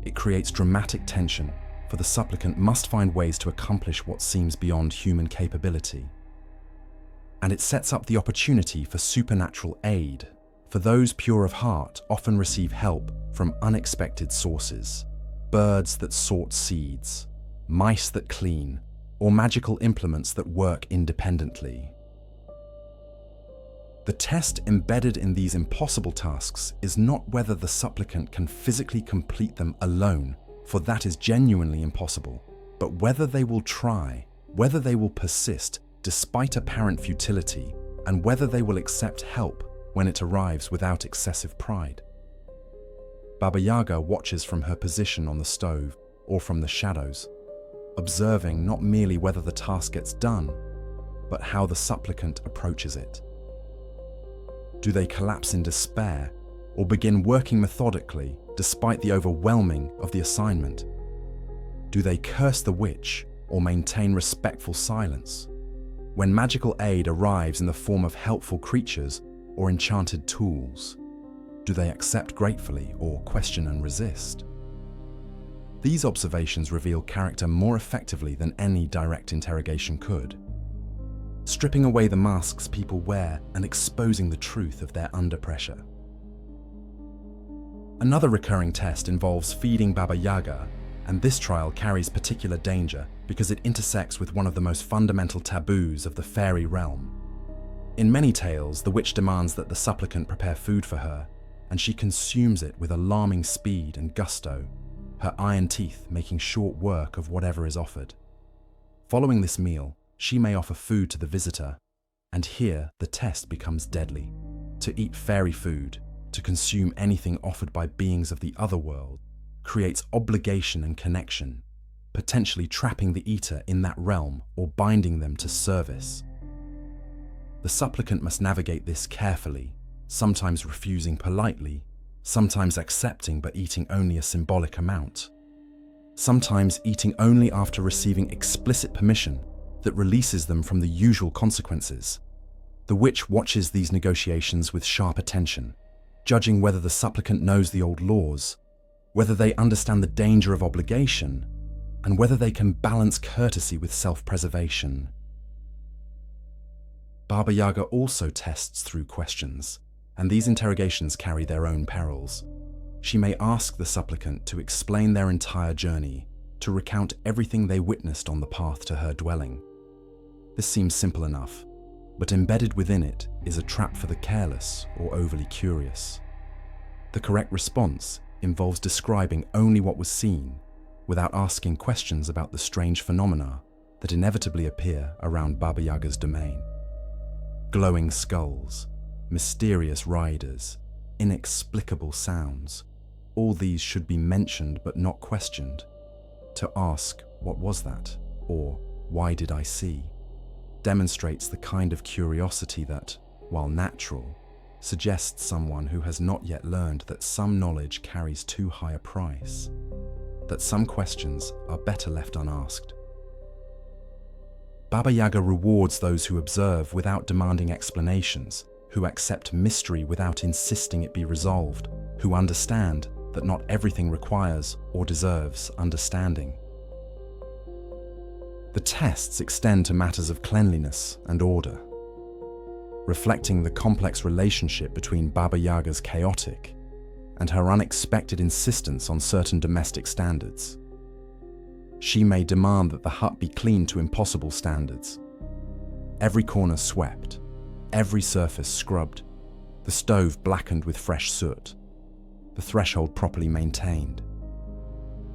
It creates dramatic tension, for the supplicant must find ways to accomplish what seems beyond human capability. And it sets up the opportunity for supernatural aid, for those pure of heart often receive help from unexpected sources, birds that sort seeds, mice that clean, or magical implements that work independently. The test embedded in these impossible tasks is not whether the supplicant can physically complete them alone, for that is genuinely impossible, but whether they will try, whether they will persist despite apparent futility, and whether they will accept help when it arrives without excessive pride. Baba Yaga watches from her position on the stove or from the shadows, observing not merely whether the task gets done, but how the supplicant approaches it. Do they collapse in despair, or begin working methodically despite the overwhelming of the assignment? Do they curse the witch or maintain respectful silence? When magical aid arrives in the form of helpful creatures or enchanted tools, do they accept gratefully or question and resist? These observations reveal character more effectively than any direct interrogation could, stripping away the masks people wear and exposing the truth of their under pressure. Another recurring test involves feeding Baba Yaga, and this trial carries particular danger because it intersects with one of the most fundamental taboos of the fairy realm. In many tales, the witch demands that the supplicant prepare food for her, and she consumes it with alarming speed and gusto, her iron teeth making short work of whatever is offered. Following this meal, she may offer food to the visitor, and here the test becomes deadly. To eat fairy food, to consume anything offered by beings of the other world, creates obligation and connection, potentially trapping the eater in that realm or binding them to service. The supplicant must navigate this carefully, sometimes refusing politely, sometimes accepting but eating only a symbolic amount, sometimes eating only after receiving explicit permission that releases them from the usual consequences. The witch watches these negotiations with sharp attention, judging whether the supplicant knows the old laws, whether they understand the danger of obligation, and whether they can balance courtesy with self-preservation. Baba Yaga also tests through questions, and these interrogations carry their own perils. She may ask the supplicant to explain their entire journey, to recount everything they witnessed on the path to her dwelling. This seems simple enough, but embedded within it is a trap for the careless or overly curious. The correct response involves describing only what was seen, without asking questions about the strange phenomena that inevitably appear around Baba Yaga's domain. Glowing skulls, mysterious riders, inexplicable sounds, all these should be mentioned but not questioned. To ask, "What was that?" or "Why did I see?" demonstrates the kind of curiosity that, while natural, suggests someone who has not yet learned that some knowledge carries too high a price, that some questions are better left unasked. Baba Yaga rewards those who observe without demanding explanations, who accept mystery without insisting it be resolved, who understand that not everything requires or deserves understanding. The tests extend to matters of cleanliness and order, reflecting the complex relationship between Baba Yaga's chaotic and her unexpected insistence on certain domestic standards. She may demand that the hut be cleaned to impossible standards, every corner swept, every surface scrubbed, the stove blackened with fresh soot, the threshold properly maintained.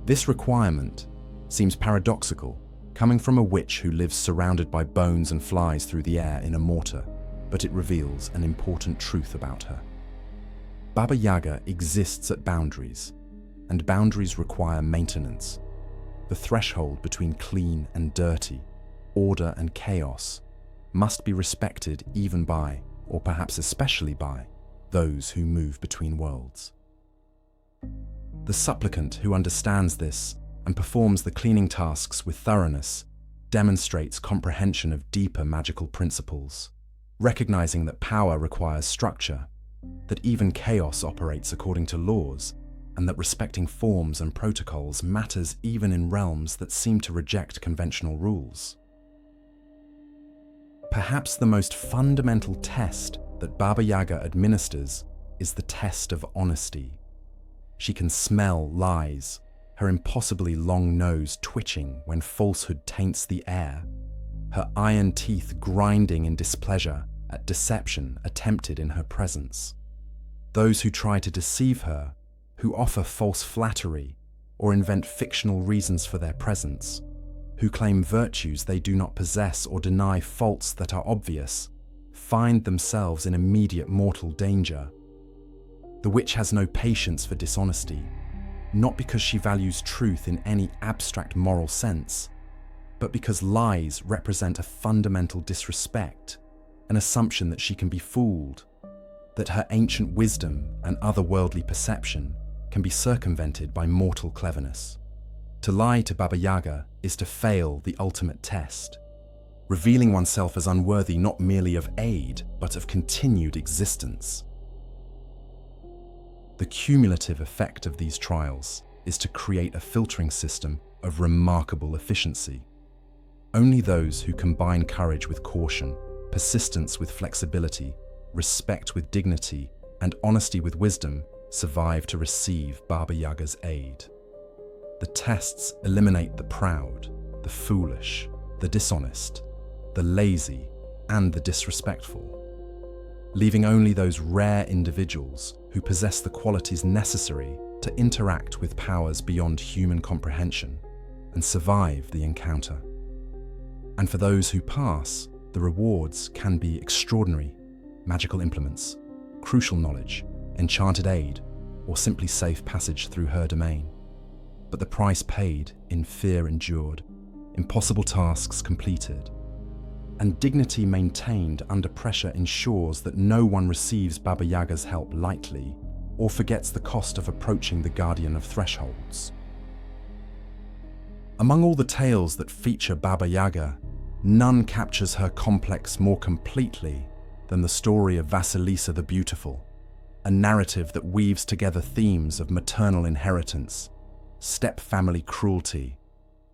This requirement seems paradoxical, coming from a witch who lives surrounded by bones and flies through the air in a mortar, but it reveals an important truth about her. Baba Yaga exists at boundaries, and boundaries require maintenance. The threshold between clean and dirty, order and chaos, must be respected even by, or perhaps especially by, those who move between worlds. The supplicant who understands this and performs the cleaning tasks with thoroughness demonstrates comprehension of deeper magical principles, recognizing that power requires structure, that even chaos operates according to laws, and that respecting forms and protocols matters even in realms that seem to reject conventional rules. Perhaps the most fundamental test that Baba Yaga administers is the test of honesty. She can smell lies, her impossibly long nose twitching when falsehood taints the air, her iron teeth grinding in displeasure at deception attempted in her presence. Those who try to deceive her, who offer false flattery or invent fictional reasons for their presence, who claim virtues they do not possess or deny faults that are obvious, find themselves in immediate mortal danger. The witch has no patience for dishonesty, not because she values truth in any abstract moral sense, but because lies represent a fundamental disrespect, an assumption that she can be fooled. that her ancient wisdom and otherworldly perception can be circumvented by mortal cleverness. To lie to Baba Yaga is to fail the ultimate test, revealing oneself as unworthy not merely of aid, but of continued existence. The cumulative effect of these trials is to create a filtering system of remarkable efficiency. Only those who combine courage with caution, persistence with flexibility, respect with dignity, and honesty with wisdom survive to receive Baba Yaga's aid. The tests eliminate the proud, the foolish, the dishonest, the lazy, and the disrespectful, leaving only those rare individuals who possess the qualities necessary to interact with powers beyond human comprehension and survive the encounter. And for those who pass, the rewards can be extraordinary: magical implements, crucial knowledge, enchanted aid, or simply safe passage through her domain. But the price paid in fear endured, impossible tasks completed, and dignity maintained under pressure ensures that no one receives Baba Yaga's help lightly or forgets the cost of approaching the guardian of thresholds. Among all the tales that feature Baba Yaga, none captures her complex more completely than the story of Vasilisa the Beautiful, a narrative that weaves together themes of maternal inheritance, step-family cruelty,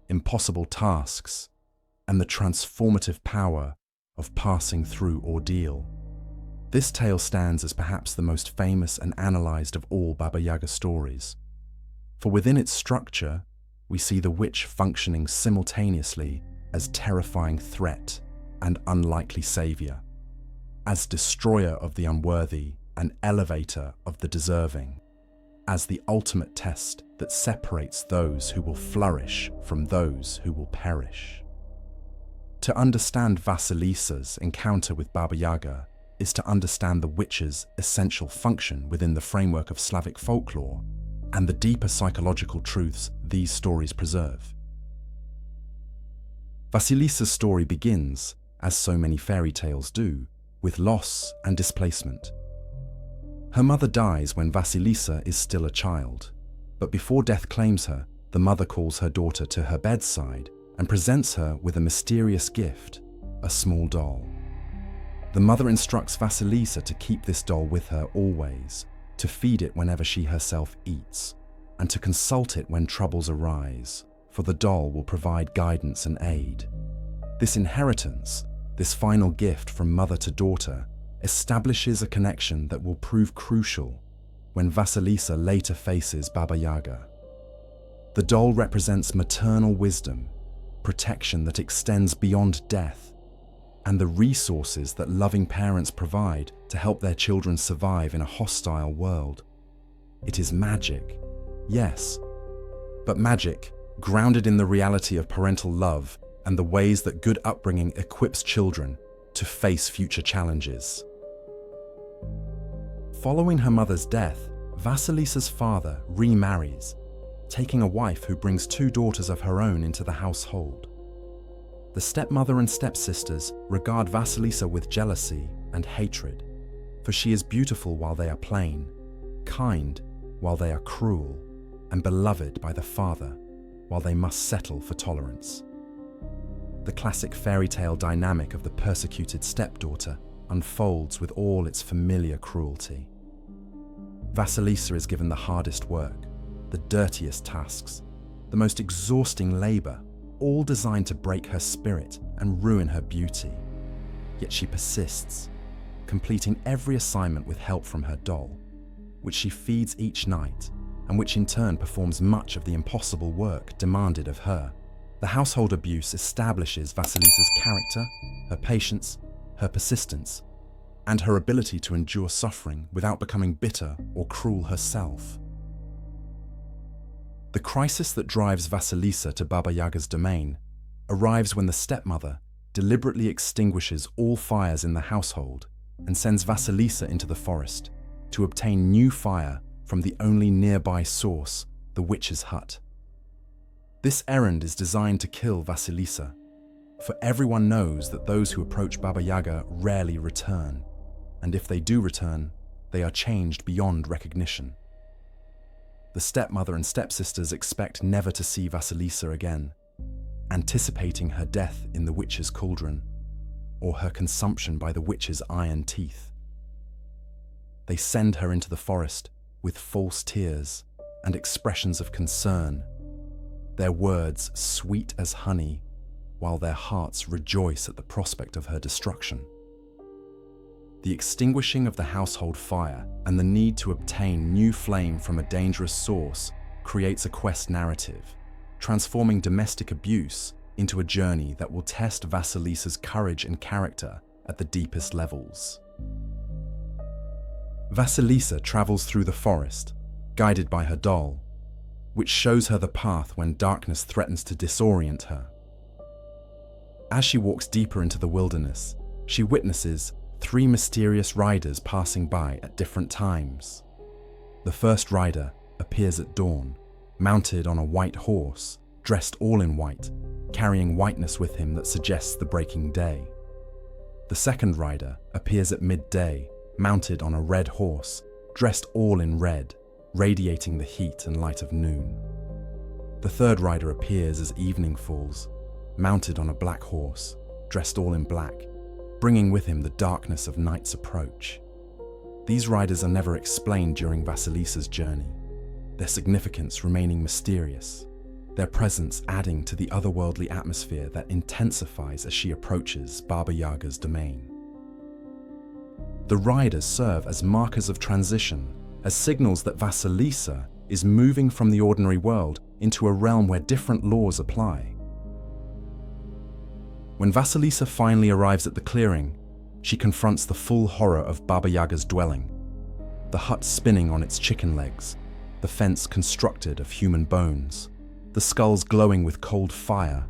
impossible tasks, and the transformative power of passing through ordeal. This tale stands as perhaps the most famous and analysed of all Baba Yaga stories, for within its structure, we see the witch functioning simultaneously as terrifying threat and unlikely saviour, as destroyer of the unworthy and elevator of the deserving, as the ultimate test that separates those who will flourish from those who will perish. To understand Vasilisa's encounter with Baba Yaga is to understand the witch's essential function within the framework of Slavic folklore and the deeper psychological truths these stories preserve. Vasilisa's story begins, as so many fairy tales do, with loss and displacement. Her mother dies when Vasilisa is still a child, but before death claims her, the mother calls her daughter to her bedside and presents her with a mysterious gift, a small doll. The mother instructs Vasilisa to keep this doll with her always, to feed it whenever she herself eats, and to consult it when troubles arise, for the doll will provide guidance and aid. This inheritance, this final gift from mother to daughter, establishes a connection that will prove crucial when Vasilisa later faces Baba Yaga. The doll represents maternal wisdom, protection that extends beyond death, and the resources that loving parents provide to help their children survive in a hostile world. It is magic, yes, but magic grounded in the reality of parental love and the ways that good upbringing equips children to face future challenges. Following her mother's death, Vasilisa's father remarries, taking a wife who brings two daughters of her own into the household. The stepmother and stepsisters regard Vasilisa with jealousy and hatred, for she is beautiful while they are plain, kind while they are cruel, and beloved by the father while they must settle for tolerance. The classic fairy tale dynamic of the persecuted stepdaughter unfolds with all its familiar cruelty. Vasilisa is given the hardest work, the dirtiest tasks, the most exhausting labour, all designed to break her spirit and ruin her beauty. Yet she persists, completing every assignment with help from her doll, which she feeds each night, and which in turn performs much of the impossible work demanded of her. The household abuse establishes Vasilisa's character, her patience, her persistence, and her ability to endure suffering without becoming bitter or cruel herself. The crisis that drives Vasilisa to Baba Yaga's domain arrives when the stepmother deliberately extinguishes all fires in the household and sends Vasilisa into the forest to obtain new fire from the only nearby source, the witch's hut. This errand is designed to kill Vasilisa, for everyone knows that those who approach Baba Yaga rarely return, and if they do return, they are changed beyond recognition. The stepmother and stepsisters expect never to see Vasilisa again, anticipating her death in the witch's cauldron, or her consumption by the witch's iron teeth. They send her into the forest with false tears and expressions of concern, their words sweet as honey, while their hearts rejoice at the prospect of her destruction. The extinguishing of the household fire and the need to obtain new flame from a dangerous source creates a quest narrative, transforming domestic abuse into a journey that will test Vasilisa's courage and character at the deepest levels. Vasilisa travels through the forest, guided by her doll, which shows her the path when darkness threatens to disorient her. As she walks deeper into the wilderness, she witnesses 3 mysterious riders passing by at different times. The first rider appears at dawn, mounted on a white horse, dressed all in white, carrying whiteness with him that suggests the breaking day. The second rider appears at midday, mounted on a red horse, dressed all in red, radiating the heat and light of noon. The third rider appears as evening falls, mounted on a black horse, dressed all in black, bringing with him the darkness of night's approach. These riders are never explained during Vasilisa's journey, their significance remaining mysterious, their presence adding to the otherworldly atmosphere that intensifies as she approaches Baba Yaga's domain. The riders serve as markers of transition, as signals that Vasilisa is moving from the ordinary world into a realm where different laws apply. When Vasilisa finally arrives at the clearing, she confronts the full horror of Baba Yaga's dwelling. The hut spinning on its chicken legs, the fence constructed of human bones, the skulls glowing with cold fire,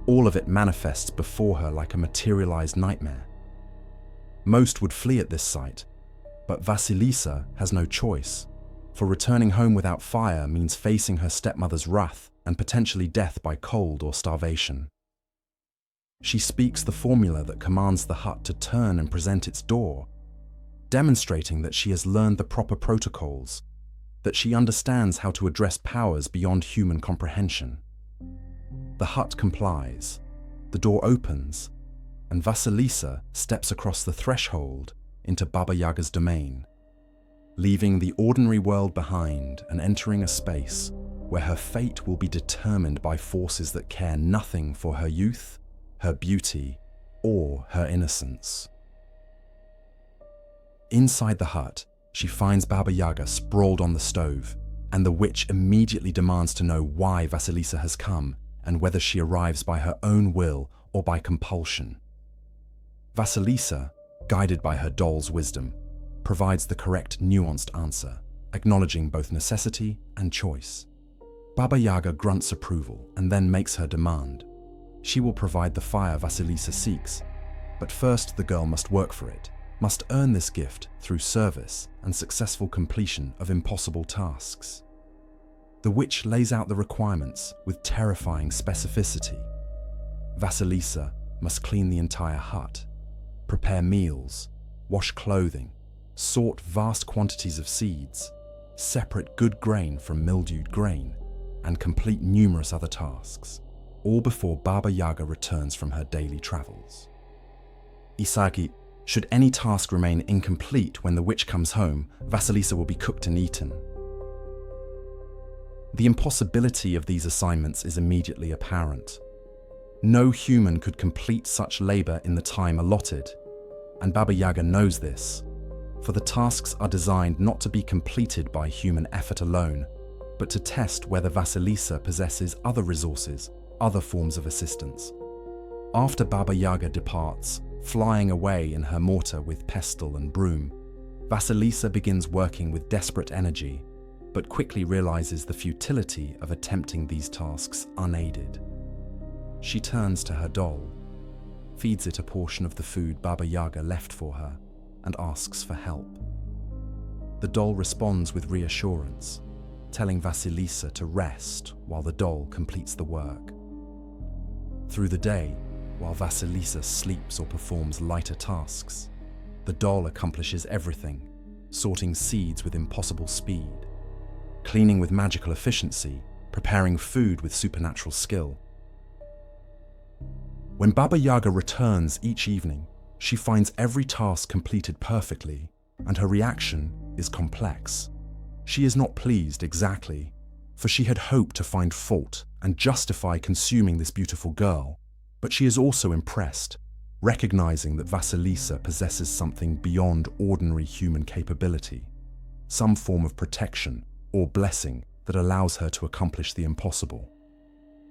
all of it manifests before her like a materialized nightmare. Most would flee at this sight, but Vasilisa has no choice, for returning home without fire means facing her stepmother's wrath and potentially death by cold or starvation. She speaks the formula that commands the hut to turn and present its door, demonstrating that she has learned the proper protocols, that she understands how to address powers beyond human comprehension. The hut complies, the door opens, and Vasilisa steps across the threshold into Baba Yaga's domain, leaving the ordinary world behind and entering a space where her fate will be determined by forces that care nothing for her youth, her beauty, or her innocence. Inside the hut, she finds Baba Yaga sprawled on the stove, and the witch immediately demands to know why Vasilisa has come and whether she arrives by her own will or by compulsion. Vasilisa, guided by her doll's wisdom, provides the correct nuanced answer, acknowledging both necessity and choice. Baba Yaga grunts approval and then makes her demand. She will provide the fire Vasilisa seeks, but first the girl must work for it, must earn this gift through service and successful completion of impossible tasks. The witch lays out the requirements with terrifying specificity. Vasilisa must clean the entire hut, prepare meals, wash clothing, sort vast quantities of seeds, separate good grain from mildewed grain, and complete numerous other tasks, all before Baba Yaga returns from her daily travels. Isagi, should any task remain incomplete when the witch comes home, Vasilisa will be cooked and eaten. The impossibility of these assignments is immediately apparent. No human could complete such labor in the time allotted, and Baba Yaga knows this, for the tasks are designed not to be completed by human effort alone, but to test whether Vasilisa possesses other resources, other forms of assistance. After Baba Yaga departs, flying away in her mortar with pestle and broom, Vasilisa begins working with desperate energy, but quickly realizes the futility of attempting these tasks unaided. She turns to her doll, feeds it a portion of the food Baba Yaga left for her, and asks for help. The doll responds with reassurance, telling Vasilisa to rest while the doll completes the work. Through the day, while Vasilisa sleeps or performs lighter tasks, the doll accomplishes everything, sorting seeds with impossible speed, cleaning with magical efficiency, preparing food with supernatural skill. When Baba Yaga returns each evening, she finds every task completed perfectly, and her reaction is complex. She is not pleased exactly, for she had hoped to find fault and justify consuming this beautiful girl, but she is also impressed, recognizing that Vasilisa possesses something beyond ordinary human capability, some form of protection or blessing that allows her to accomplish the impossible.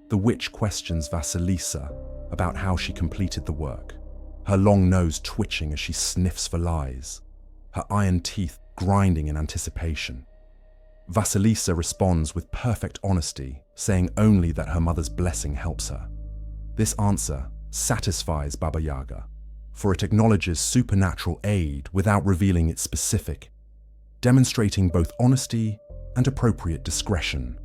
The witch questions Vasilisa about how she completed the work, her long nose twitching as she sniffs for lies, her iron teeth grinding in anticipation. Vasilisa responds with perfect honesty, saying only that her mother's blessing helps her. This answer satisfies Baba Yaga, for it acknowledges supernatural aid without revealing its specific, demonstrating both honesty and appropriate discretion.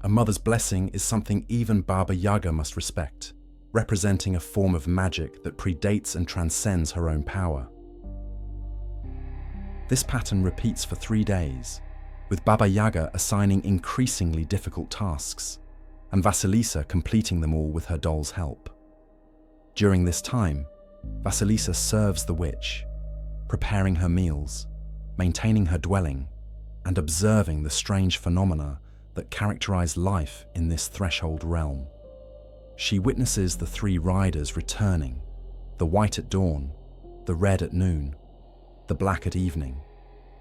A mother's blessing is something even Baba Yaga must respect, representing a form of magic that predates and transcends her own power. This pattern repeats for 3 days, with Baba Yaga assigning increasingly difficult tasks, and Vasilisa completing them all with her doll's help. During this time, Vasilisa serves the witch, preparing her meals, maintaining her dwelling, and observing the strange phenomena that characterize life in this threshold realm. She witnesses the 3 riders returning, the white at dawn, the red at noon, the black at evening,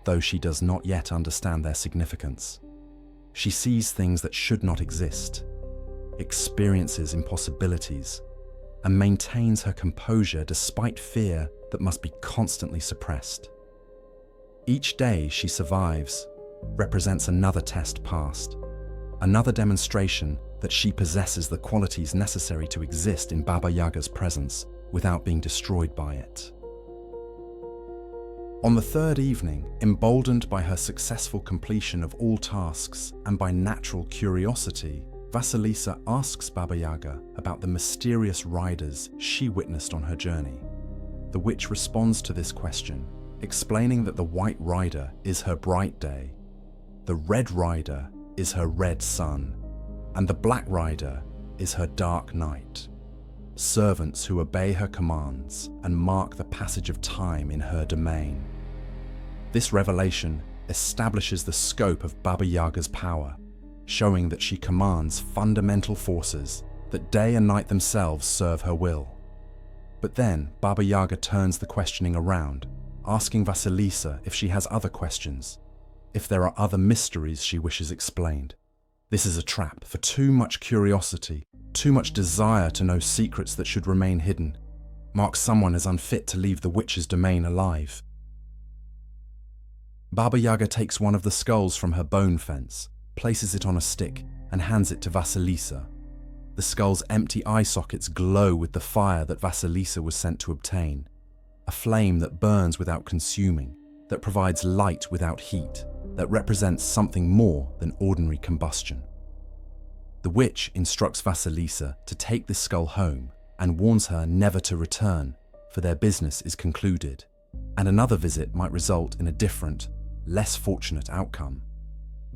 though she does not yet understand their significance. She sees things that should not exist, experiences impossibilities, and maintains her composure despite fear that must be constantly suppressed. Each day she survives represents another test passed, another demonstration that she possesses the qualities necessary to exist in Baba Yaga's presence without being destroyed by it. On the 3rd evening, emboldened by her successful completion of all tasks and by natural curiosity, Vasilisa asks Baba Yaga about the mysterious riders she witnessed on her journey. The witch responds to this question, explaining that the white rider is her bright day, the red rider is her red sun, and the black rider is her dark night. Servants who obey her commands and mark the passage of time in her domain. This revelation establishes the scope of Baba Yaga's power, showing that she commands fundamental forces that day and night themselves serve her will. But then Baba Yaga turns the questioning around, asking Vasilisa if she has other questions, if there are other mysteries she wishes explained. This is a trap, for too much curiosity, too much desire to know secrets that should remain hidden, marks someone as unfit to leave the witch's domain alive. Baba Yaga takes one of the skulls from her bone fence, places it on a stick, and hands it to Vasilisa. The skull's empty eye sockets glow with the fire that Vasilisa was sent to obtain, a flame that burns without consuming, that provides light without heat, that represents something more than ordinary combustion. The witch instructs Vasilisa to take this skull home and warns her never to return, for their business is concluded, and another visit might result in a different, less fortunate outcome.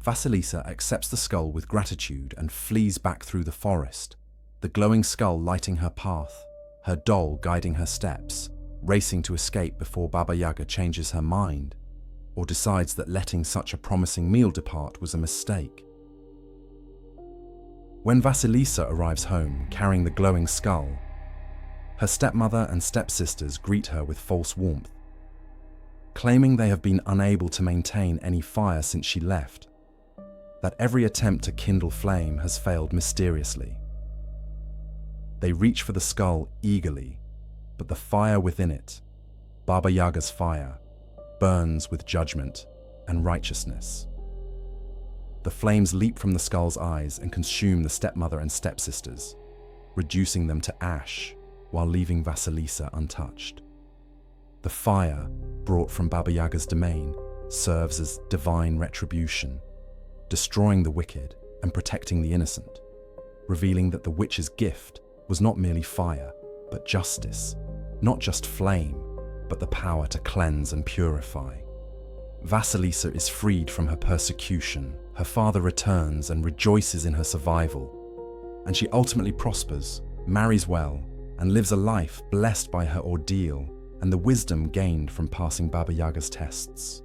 Vasilisa accepts the skull with gratitude and flees back through the forest, the glowing skull lighting her path, her doll guiding her steps, racing to escape before Baba Yaga changes her mind, or decides that letting such a promising meal depart was a mistake. When Vasilisa arrives home carrying the glowing skull, her stepmother and stepsisters greet her with false warmth, claiming they have been unable to maintain any fire since she left, that every attempt to kindle flame has failed mysteriously. They reach for the skull eagerly, but the fire within it, Baba Yaga's fire, burns with judgment and righteousness. The flames leap from the skull's eyes and consume the stepmother and stepsisters, reducing them to ash while leaving Vasilisa untouched. The fire, brought from Baba Yaga's domain, serves as divine retribution, destroying the wicked and protecting the innocent, revealing that the witch's gift was not merely fire, but justice, not just flame, but the power to cleanse and purify. Vasilisa is freed from her persecution, her father returns and rejoices in her survival, and she ultimately prospers, marries well, and lives a life blessed by her ordeal and the wisdom gained from passing Baba Yaga's tests.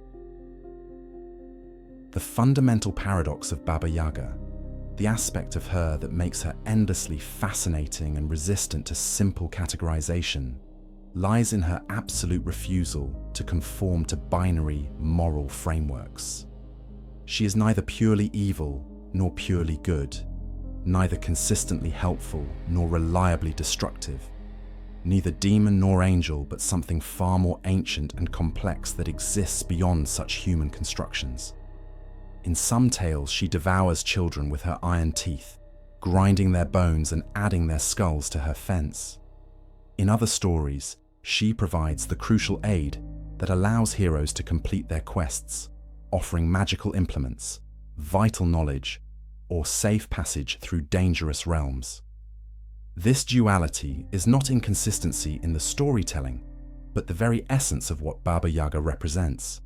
The fundamental paradox of Baba Yaga, the aspect of her that makes her endlessly fascinating and resistant to simple categorization, lies in her absolute refusal to conform to binary moral frameworks. She is neither purely evil nor purely good, neither consistently helpful nor reliably destructive, neither demon nor angel, but something far more ancient and complex that exists beyond such human constructions. In some tales, she devours children with her iron teeth, grinding their bones and adding their skulls to her fence. In other stories, she provides the crucial aid that allows heroes to complete their quests, offering magical implements, vital knowledge, or safe passage through dangerous realms. This duality is not inconsistency in the storytelling, but the very essence of what Baba Yaga represents.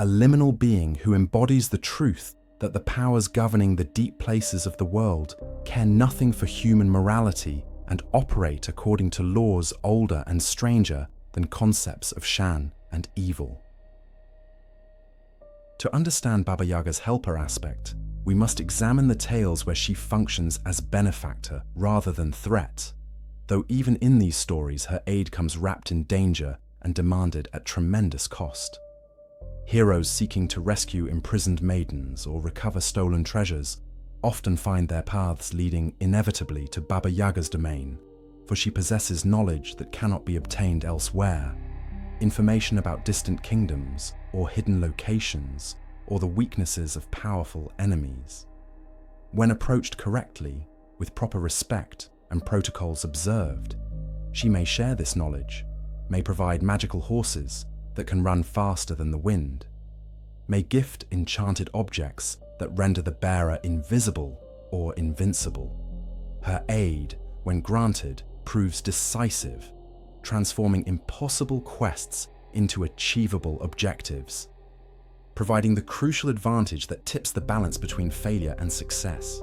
A liminal being who embodies the truth that the powers governing the deep places of the world care nothing for human morality and operate according to laws older and stranger than concepts of Shan and evil. To understand Baba Yaga's helper aspect, we must examine the tales where she functions as benefactor rather than threat, though even in these stories her aid comes wrapped in danger and demanded at tremendous cost. Heroes seeking to rescue imprisoned maidens or recover stolen treasures often find their paths leading inevitably to Baba Yaga's domain, for she possesses knowledge that cannot be obtained elsewhere, information about distant kingdoms or hidden locations, or the weaknesses of powerful enemies. When approached correctly, with proper respect and protocols observed, she may share this knowledge, may provide magical horses that can run faster than the wind, may gift enchanted objects that render the bearer invisible or invincible. Her aid, when granted, proves decisive, transforming impossible quests into achievable objectives, providing the crucial advantage that tips the balance between failure and success.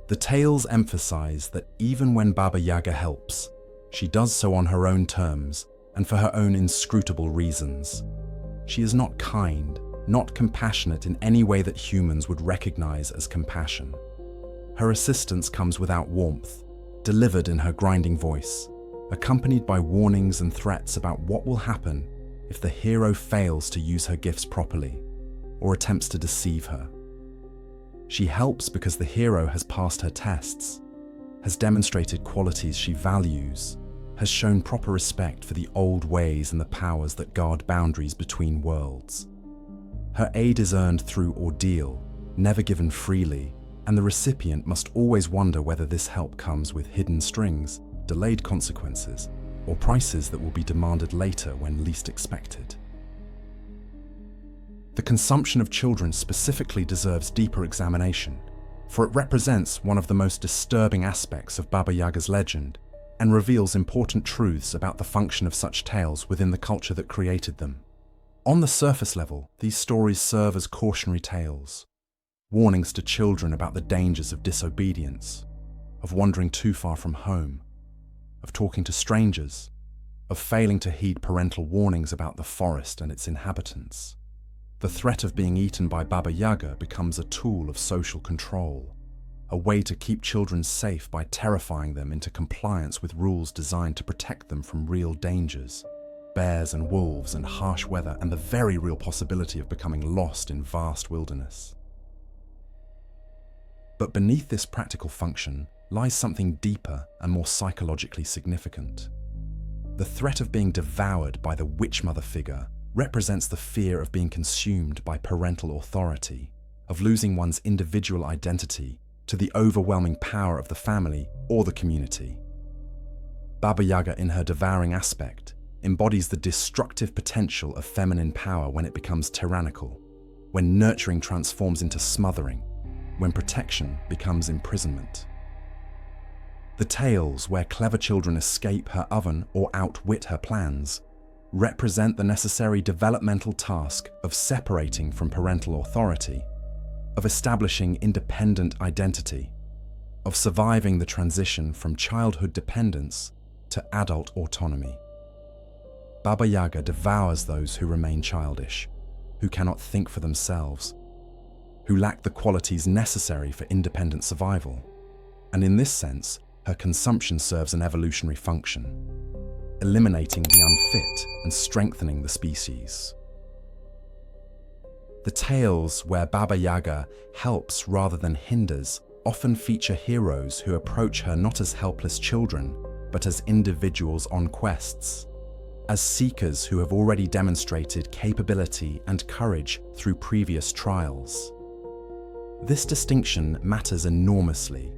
The tales emphasize that even when Baba Yaga helps, she does so on her own terms and for her own inscrutable reasons. She is not kind, not compassionate in any way that humans would recognize as compassion. Her assistance comes without warmth, delivered in her grinding voice, accompanied by warnings and threats about what will happen if the hero fails to use her gifts properly or attempts to deceive her. She helps because the hero has passed her tests, has demonstrated qualities she values, has shown proper respect for the old ways and the powers that guard boundaries between worlds. Her aid is earned through ordeal, never given freely, and the recipient must always wonder whether this help comes with hidden strings, delayed consequences, or prices that will be demanded later when least expected. The consumption of children specifically deserves deeper examination, for it represents one of the most disturbing aspects of Baba Yaga's legend and reveals important truths about the function of such tales within the culture that created them. On the surface level, these stories serve as cautionary tales, warnings to children about the dangers of disobedience, of wandering too far from home, of talking to strangers, of failing to heed parental warnings about the forest and its inhabitants. The threat of being eaten by Baba Yaga becomes a tool of social control, a way to keep children safe by terrifying them into compliance with rules designed to protect them from real dangers, bears and wolves and harsh weather, and the very real possibility of becoming lost in vast wilderness. But beneath this practical function lies something deeper and more psychologically significant. The threat of being devoured by the witch mother figure represents the fear of being consumed by parental authority, of losing one's individual identity to the overwhelming power of the family or the community. Baba Yaga, in her devouring aspect, embodies the destructive potential of feminine power when it becomes tyrannical, when nurturing transforms into smothering, when protection becomes imprisonment. The tales where clever children escape her oven or outwit her plans represent the necessary developmental task of separating from parental authority, of establishing independent identity, of surviving the transition from childhood dependence to adult autonomy. Baba Yaga devours those who remain childish, who cannot think for themselves, who lack the qualities necessary for independent survival, and in this sense, her consumption serves an evolutionary function, eliminating the unfit and strengthening the species. The tales where Baba Yaga helps rather than hinders often feature heroes who approach her not as helpless children, but as individuals on quests, as seekers who have already demonstrated capability and courage through previous trials. This distinction matters enormously.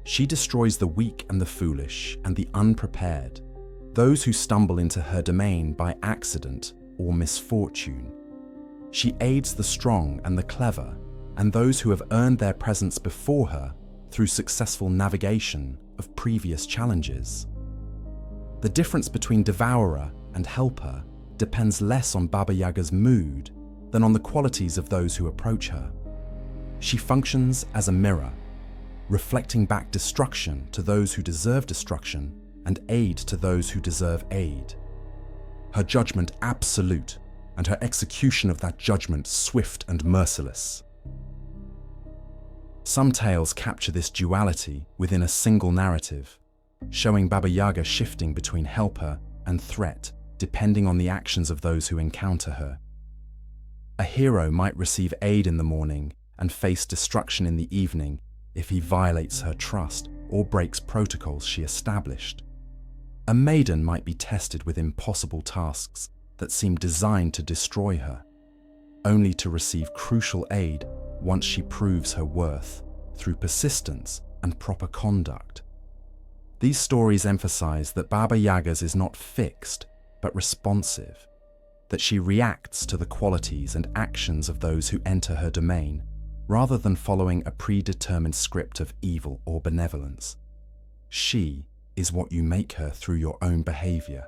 She destroys the weak and the foolish and the unprepared, those who stumble into her domain by accident or misfortune. She aids the strong and the clever, and those who have earned their presence before her through successful navigation of previous challenges. The difference between devourer and helper depends less on Baba Yaga's mood than on the qualities of those who approach her. She functions as a mirror, reflecting back destruction to those who deserve destruction and aid to those who deserve aid. Her judgment absolute, and her execution of that judgment swift and merciless. Some tales capture this duality within a single narrative, showing Baba Yaga shifting between helper and threat depending on the actions of those who encounter her. A hero might receive aid in the morning and face destruction in the evening if he violates her trust or breaks protocols she established. A maiden might be tested with impossible tasks that seem designed to destroy her, only to receive crucial aid once she proves her worth through persistence and proper conduct. These stories emphasize that Baba Yaga's is not fixed, but responsive, that she reacts to the qualities and actions of those who enter her domain, rather than following a predetermined script of evil or benevolence. She is what you make her through your own behavior,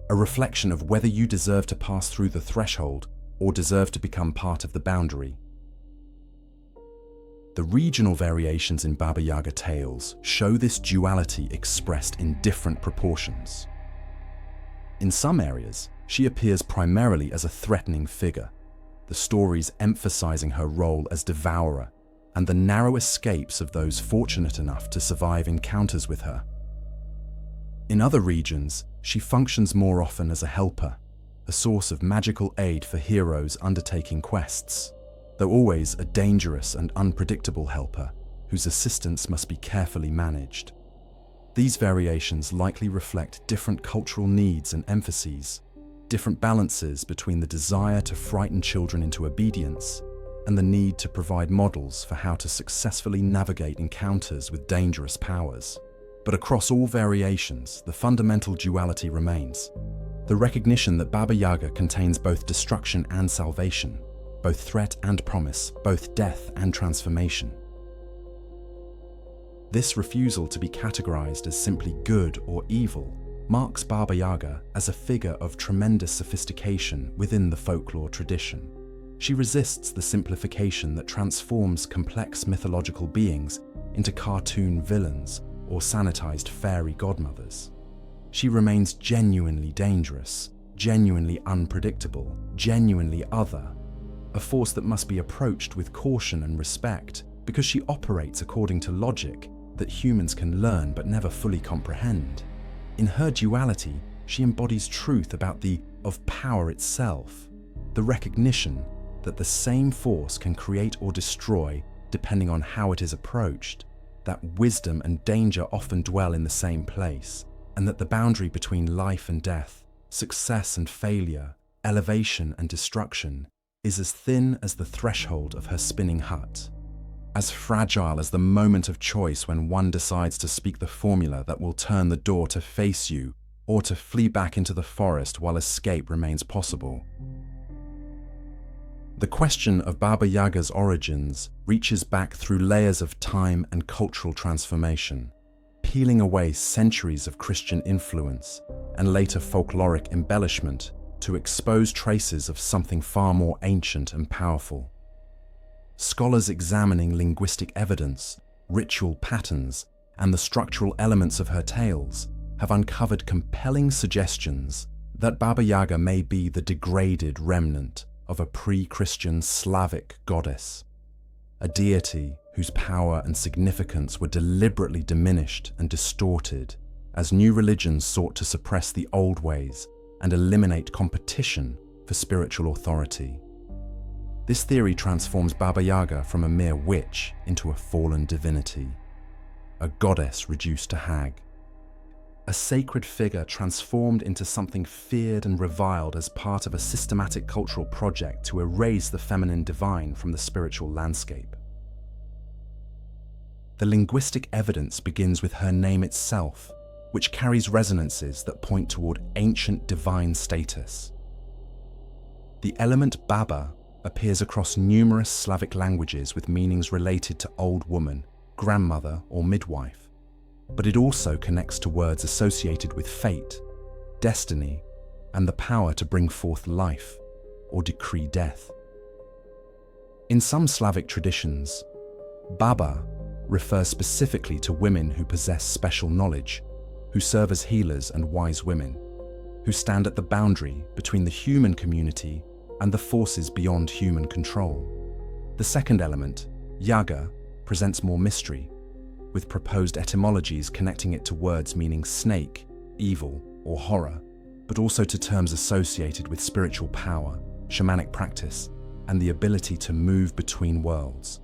a reflection of whether you deserve to pass through the threshold or deserve to become part of the boundary. The regional variations in Baba Yaga tales show this duality expressed in different proportions. In some areas, she appears primarily as a threatening figure, the stories emphasizing her role as devourer and the narrow escapes of those fortunate enough to survive encounters with her. In other regions, she functions more often as a helper, a source of magical aid for heroes undertaking quests, though always a dangerous and unpredictable helper whose assistance must be carefully managed. These variations likely reflect different cultural needs and emphases, different balances between the desire to frighten children into obedience and the need to provide models for how to successfully navigate encounters with dangerous powers. But across all variations, the fundamental duality remains. The recognition that Baba Yaga contains both destruction and salvation, both threat and promise, both death and transformation. This refusal to be categorized as simply good or evil marks Baba Yaga as a figure of tremendous sophistication within the folklore tradition. She resists the simplification that transforms complex mythological beings into cartoon villains or sanitized fairy godmothers. She remains genuinely dangerous, genuinely unpredictable, genuinely other, a force that must be approached with caution and respect because she operates according to logic that humans can learn but never fully comprehend. In her duality, she embodies truth about the of power itself, the recognition that the same force can create or destroy depending on how it is approached, that wisdom and danger often dwell in the same place, and that the boundary between life and death, success and failure, elevation and destruction is as thin as the threshold of her spinning hut, as fragile as the moment of choice when one decides to speak the formula that will turn the door to face you or to flee back into the forest while escape remains possible. The question of Baba Yaga's origins reaches back through layers of time and cultural transformation, peeling away centuries of Christian influence and later folkloric embellishment to expose traces of something far more ancient and powerful. Scholars examining linguistic evidence, ritual patterns, and the structural elements of her tales have uncovered compelling suggestions that Baba Yaga may be the degraded remnant of a pre-Christian Slavic goddess, a deity whose power and significance were deliberately diminished and distorted as new religions sought to suppress the old ways and eliminate competition for spiritual authority. This theory transforms Baba Yaga from a mere witch into a fallen divinity, a goddess reduced to hag, a sacred figure transformed into something feared and reviled as part of a systematic cultural project to erase the feminine divine from the spiritual landscape. The linguistic evidence begins with her name itself, which carries resonances that point toward ancient divine status. The element Baba appears across numerous Slavic languages with meanings related to old woman, grandmother, or midwife, but it also connects to words associated with fate, destiny, and the power to bring forth life or decree death. In some Slavic traditions, Baba refers specifically to women who possess special knowledge, who serve as healers and wise women, who stand at the boundary between the human community and the forces beyond human control. The second element, Yaga, presents more mystery, with proposed etymologies connecting it to words meaning snake, evil, or horror, but also to terms associated with spiritual power, shamanic practice, and the ability to move between worlds.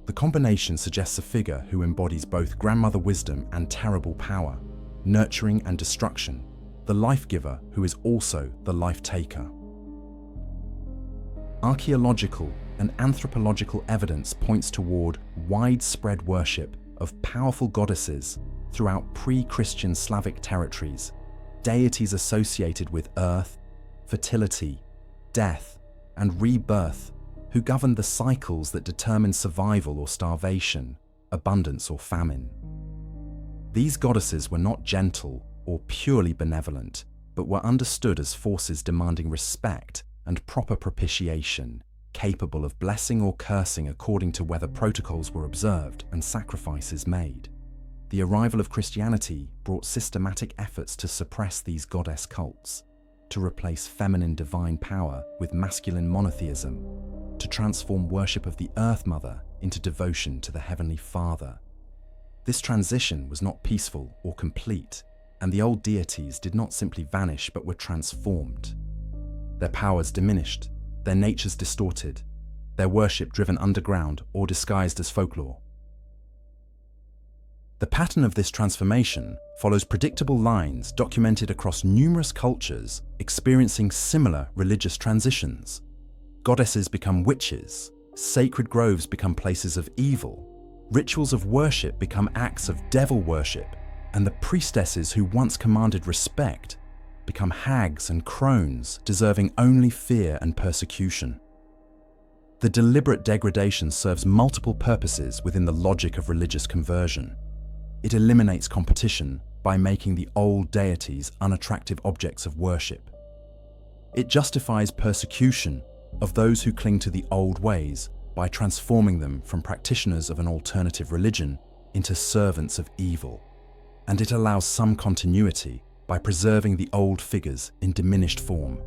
The combination suggests a figure who embodies both grandmother wisdom and terrible power, nurturing and destruction, the life giver who is also the life taker. Archaeological and anthropological evidence points toward widespread worship of powerful goddesses throughout pre-Christian Slavic territories, deities associated with earth, fertility, death, and rebirth, who governed the cycles that determine survival or starvation, abundance or famine. These goddesses were not gentle or purely benevolent, but were understood as forces demanding respect and proper propitiation, capable of blessing or cursing according to whether protocols were observed and sacrifices made. The arrival of Christianity brought systematic efforts to suppress these goddess cults, to replace feminine divine power with masculine monotheism, to transform worship of the Earth Mother into devotion to the Heavenly Father. This transition was not peaceful or complete, and the old deities did not simply vanish but were transformed. Their powers diminished, their natures distorted, their worship driven underground or disguised as folklore. The pattern of this transformation follows predictable lines documented across numerous cultures experiencing similar religious transitions. Goddesses become witches, sacred groves become places of evil, rituals of worship become acts of devil worship, and the priestesses who once commanded respect become hags and crones deserving only fear and persecution. The deliberate degradation serves multiple purposes within the logic of religious conversion. It eliminates competition by making the old deities unattractive objects of worship. It justifies persecution of those who cling to the old ways by transforming them from practitioners of an alternative religion into servants of evil. And it allows some continuity by preserving the old figures in diminished form,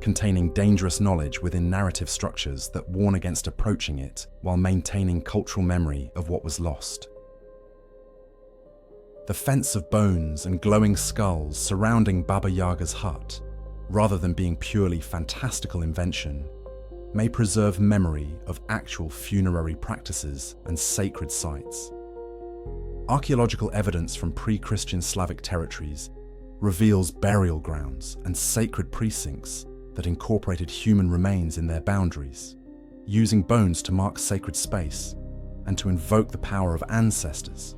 containing dangerous knowledge within narrative structures that warn against approaching it while maintaining cultural memory of what was lost. The fence of bones and glowing skulls surrounding Baba Yaga's hut, rather than being purely fantastical invention, may preserve memory of actual funerary practices and sacred sites. Archaeological evidence from pre-Christian Slavic territories reveals burial grounds and sacred precincts that incorporated human remains in their boundaries, using bones to mark sacred space and to invoke the power of ancestors.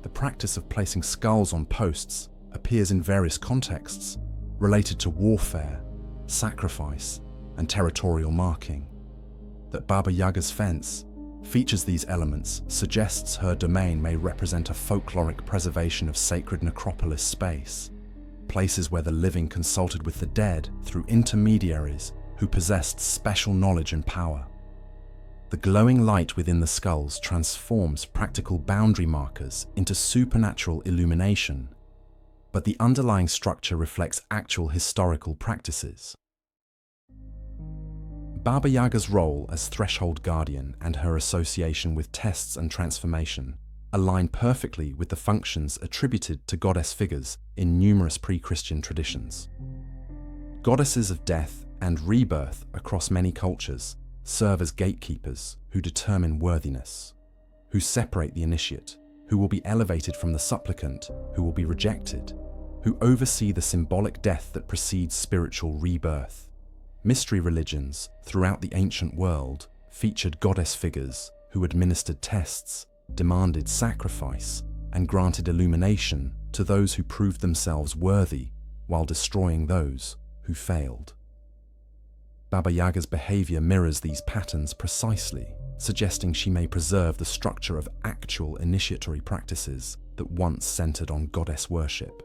The practice of placing skulls on posts appears in various contexts related to warfare, sacrifice, and territorial marking. That Baba Yaga's fence features these elements suggests her domain may represent a folkloric preservation of sacred necropolis space, places where the living consulted with the dead through intermediaries who possessed special knowledge and power. The glowing light within the skulls transforms practical boundary markers into supernatural illumination, but the underlying structure reflects actual historical practices. Baba Yaga's role as threshold guardian and her association with tests and transformation align perfectly with the functions attributed to goddess figures in numerous pre-Christian traditions. Goddesses of death and rebirth across many cultures serve as gatekeepers who determine worthiness, who separate the initiate, who will be elevated from the supplicant, who will be rejected, who oversee the symbolic death that precedes spiritual rebirth. Mystery religions throughout the ancient world featured goddess figures who administered tests, demanded sacrifice, and granted illumination to those who proved themselves worthy while destroying those who failed. Baba Yaga's behavior mirrors these patterns precisely, suggesting she may preserve the structure of actual initiatory practices that once centered on goddess worship.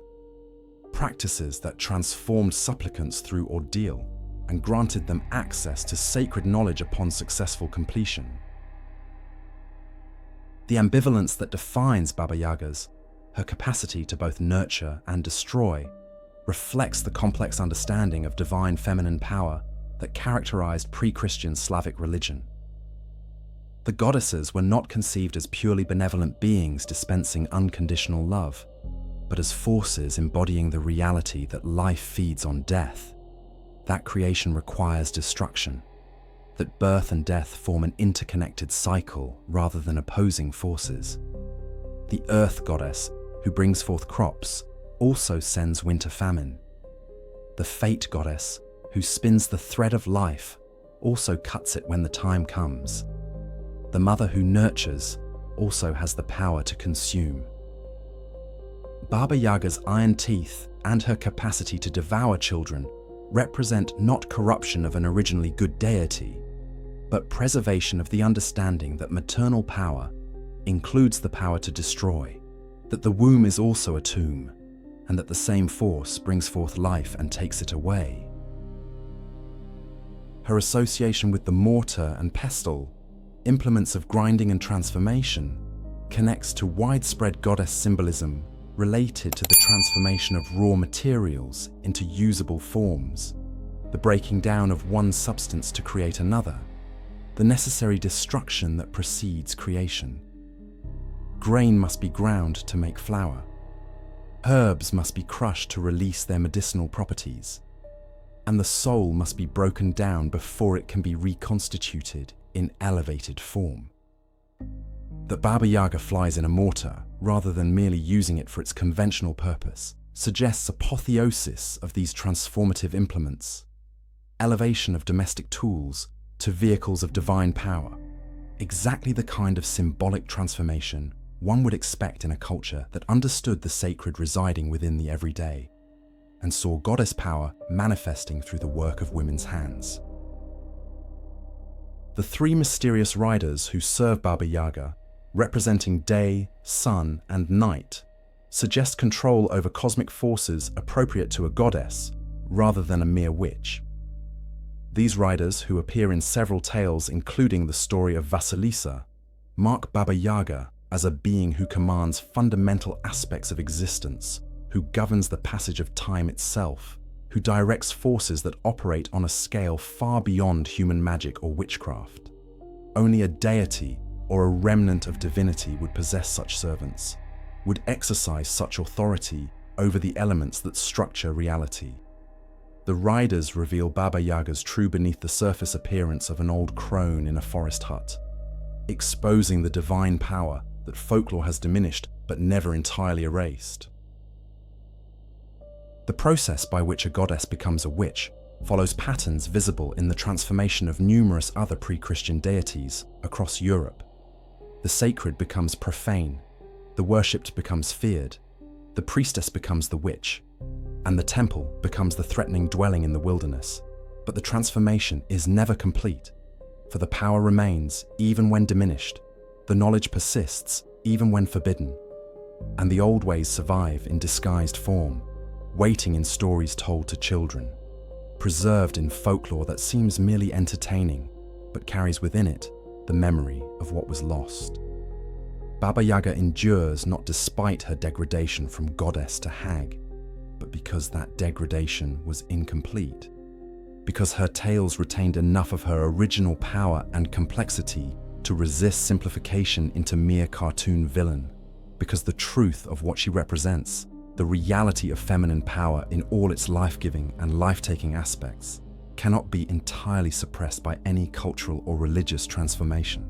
Practices that transformed supplicants through ordeal and granted them access to sacred knowledge upon successful completion. The ambivalence that defines Baba Yaga's, her capacity to both nurture and destroy, reflects the complex understanding of divine feminine power that characterized pre-Christian Slavic religion. The goddesses were not conceived as purely benevolent beings dispensing unconditional love, but as forces embodying the reality that life feeds on death, that creation requires destruction, that birth and death form an interconnected cycle rather than opposing forces. The earth goddess, who brings forth crops, also sends winter famine. The fate goddess, who spins the thread of life, also cuts it when the time comes. The mother who nurtures also has the power to consume. Baba Yaga's iron teeth and her capacity to devour children represent not corruption of an originally good deity, but preservation of the understanding that maternal power includes the power to destroy, that the womb is also a tomb, and that the same force brings forth life and takes it away. Her association with the mortar and pestle, implements of grinding and transformation, connects to widespread goddess symbolism related to the transformation of raw materials into usable forms, the breaking down of one substance to create another, the necessary destruction that precedes creation. Grain must be ground to make flour. Herbs must be crushed to release their medicinal properties. And the soul must be broken down before it can be reconstituted in elevated form. That Baba Yaga flies in a mortar, rather than merely using it for its conventional purpose, suggests apotheosis of these transformative implements, elevation of domestic tools to vehicles of divine power, exactly the kind of symbolic transformation one would expect in a culture that understood the sacred residing within the everyday, and saw goddess power manifesting through the work of women's hands. The three mysterious riders who serve Baba Yaga, representing day, sun, and night, suggest control over cosmic forces appropriate to a goddess rather than a mere witch. These riders, who appear in several tales including the story of Vasilisa, mark Baba Yaga as a being who commands fundamental aspects of existence, who governs the passage of time itself, who directs forces that operate on a scale far beyond human magic or witchcraft. Only a deity or a remnant of divinity would possess such servants, would exercise such authority over the elements that structure reality. The riders reveal Baba Yaga's true beneath-the-surface appearance of an old crone in a forest hut, exposing the divine power that folklore has diminished but never entirely erased. The process by which a goddess becomes a witch follows patterns visible in the transformation of numerous other pre-Christian deities across Europe. The sacred becomes profane, the worshipped becomes feared, the priestess becomes the witch, and the temple becomes the threatening dwelling in the wilderness. But the transformation is never complete, for the power remains even when diminished, the knowledge persists even when forbidden, and the old ways survive in disguised form. waiting in stories told to children, preserved in folklore that seems merely entertaining, but carries within it the memory of what was lost. Baba Yaga endures not despite her degradation from goddess to hag, but because that degradation was incomplete, because her tales retained enough of her original power and complexity to resist simplification into mere cartoon villain, because the truth of what she represents, the reality of feminine power in all its life-giving and life-taking aspects, cannot be entirely suppressed by any cultural or religious transformation.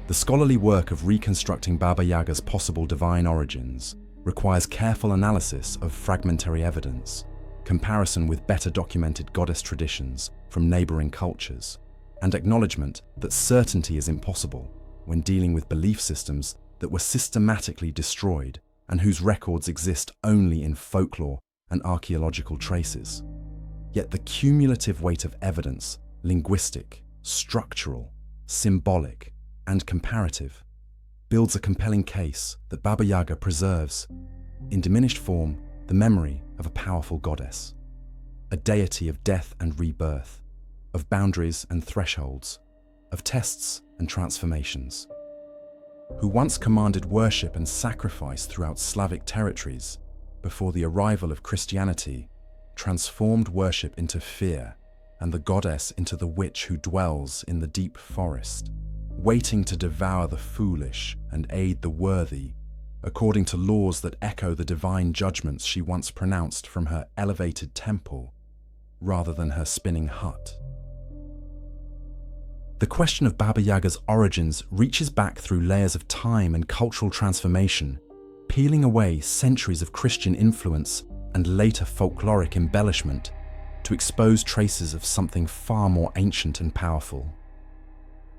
The scholarly work of reconstructing Baba Yaga's possible divine origins requires careful analysis of fragmentary evidence, comparison with better documented goddess traditions from neighboring cultures, and acknowledgement that certainty is impossible when dealing with belief systems that were systematically destroyed and whose records exist only in folklore and archaeological traces. Yet the cumulative weight of evidence, linguistic, structural, symbolic, and comparative, builds a compelling case that Baba Yaga preserves, in diminished form, the memory of a powerful goddess, a deity of death and rebirth, of boundaries and thresholds, of tests and transformations, who once commanded worship and sacrifice throughout Slavic territories before the arrival of Christianity, transformed worship into fear and the goddess into the witch who dwells in the deep forest, waiting to devour the foolish and aid the worthy, according to laws that echo the divine judgments she once pronounced from her elevated temple, rather than her spinning hut. The question of Baba Yaga's origins reaches back through layers of time and cultural transformation, peeling away centuries of Christian influence and later folkloric embellishment to expose traces of something far more ancient and powerful.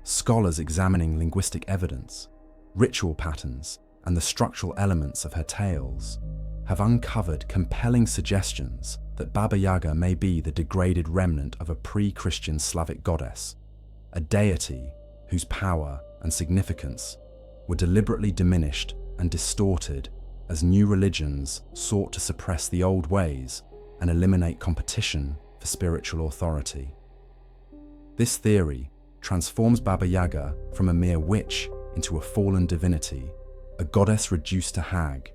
Scholars examining linguistic evidence, ritual patterns, and the structural elements of her tales have uncovered compelling suggestions that Baba Yaga may be the degraded remnant of a pre-Christian Slavic goddess, a deity whose power and significance were deliberately diminished and distorted as new religions sought to suppress the old ways and eliminate competition for spiritual authority. This theory transforms Baba Yaga from a mere witch into a fallen divinity, a goddess reduced to hag,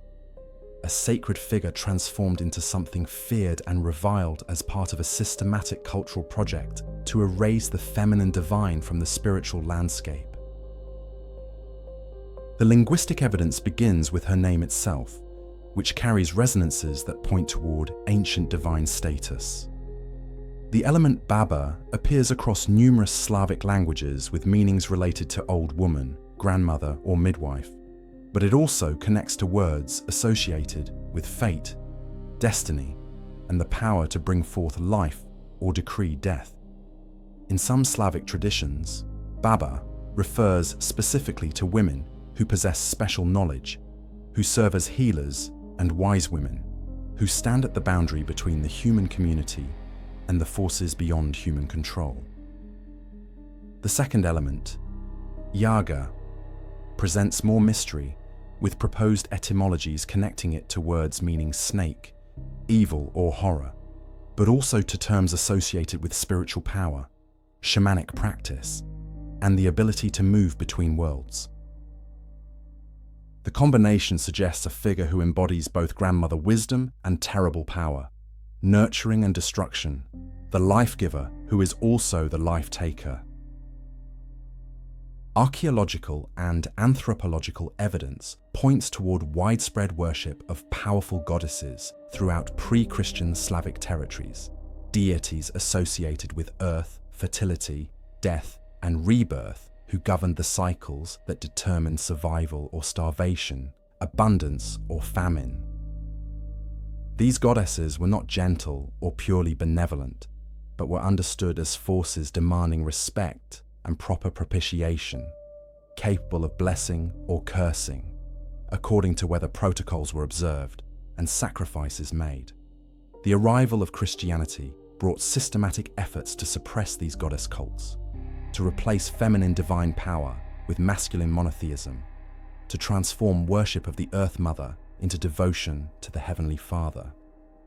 a sacred figure transformed into something feared and reviled as part of a systematic cultural project to erase the feminine divine from the spiritual landscape. The linguistic evidence begins with her name itself, which carries resonances that point toward ancient divine status. The element Baba appears across numerous Slavic languages with meanings related to old woman, grandmother, or midwife, but it also connects to words associated with fate, destiny, and the power to bring forth life or decree death. In some Slavic traditions, Baba refers specifically to women who possess special knowledge, who serve as healers and wise women, who stand at the boundary between the human community and the forces beyond human control. The second element, Yaga, presents more mystery, with proposed etymologies connecting it to words meaning snake, evil, or horror, but also to terms associated with spiritual power, shamanic practice, and the ability to move between worlds. The combination suggests a figure who embodies both grandmother wisdom and terrible power, nurturing and destruction, the life-giver who is also the life-taker. Archaeological and anthropological evidence points toward widespread worship of powerful goddesses throughout pre-Christian Slavic territories, deities associated with earth, fertility, death, and rebirth who governed the cycles that determined survival or starvation, abundance or famine. These goddesses were not gentle or purely benevolent, but were understood as forces demanding respect and proper propitiation, capable of blessing or cursing, according to whether protocols were observed and sacrifices made. The arrival of Christianity brought systematic efforts to suppress these goddess cults, to replace feminine divine power with masculine monotheism, to transform worship of the Earth Mother into devotion to the Heavenly Father.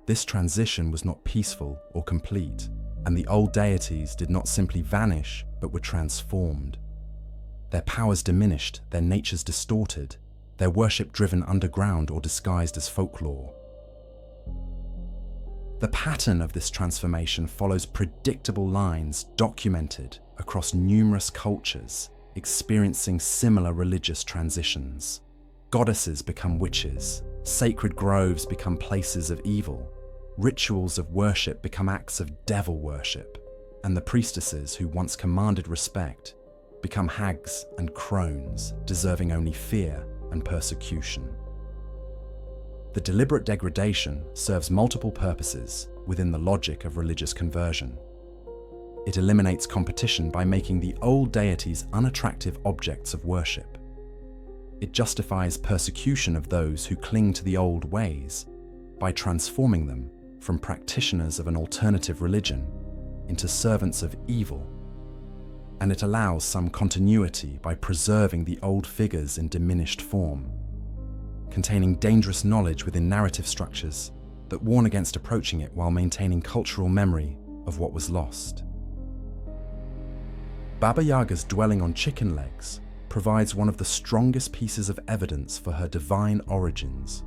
This transition was not peaceful or complete, and the old deities did not simply vanish, but were transformed. Their powers diminished, their natures distorted, their worship driven underground or disguised as folklore. The pattern of this transformation follows predictable lines documented across numerous cultures experiencing similar religious transitions. Goddesses become witches, sacred groves become places of evil, rituals of worship become acts of devil worship, and the priestesses who once commanded respect become hags and crones, deserving only fear and persecution. The deliberate degradation serves multiple purposes within the logic of religious conversion. It eliminates competition by making the old deities unattractive objects of worship. It justifies persecution of those who cling to the old ways by transforming them from practitioners of an alternative religion into servants of evil. And it allows some continuity by preserving the old figures in diminished form, containing dangerous knowledge within narrative structures that warn against approaching it while maintaining cultural memory of what was lost. Baba Yaga's dwelling on chicken legs provides one of the strongest pieces of evidence for her divine origins.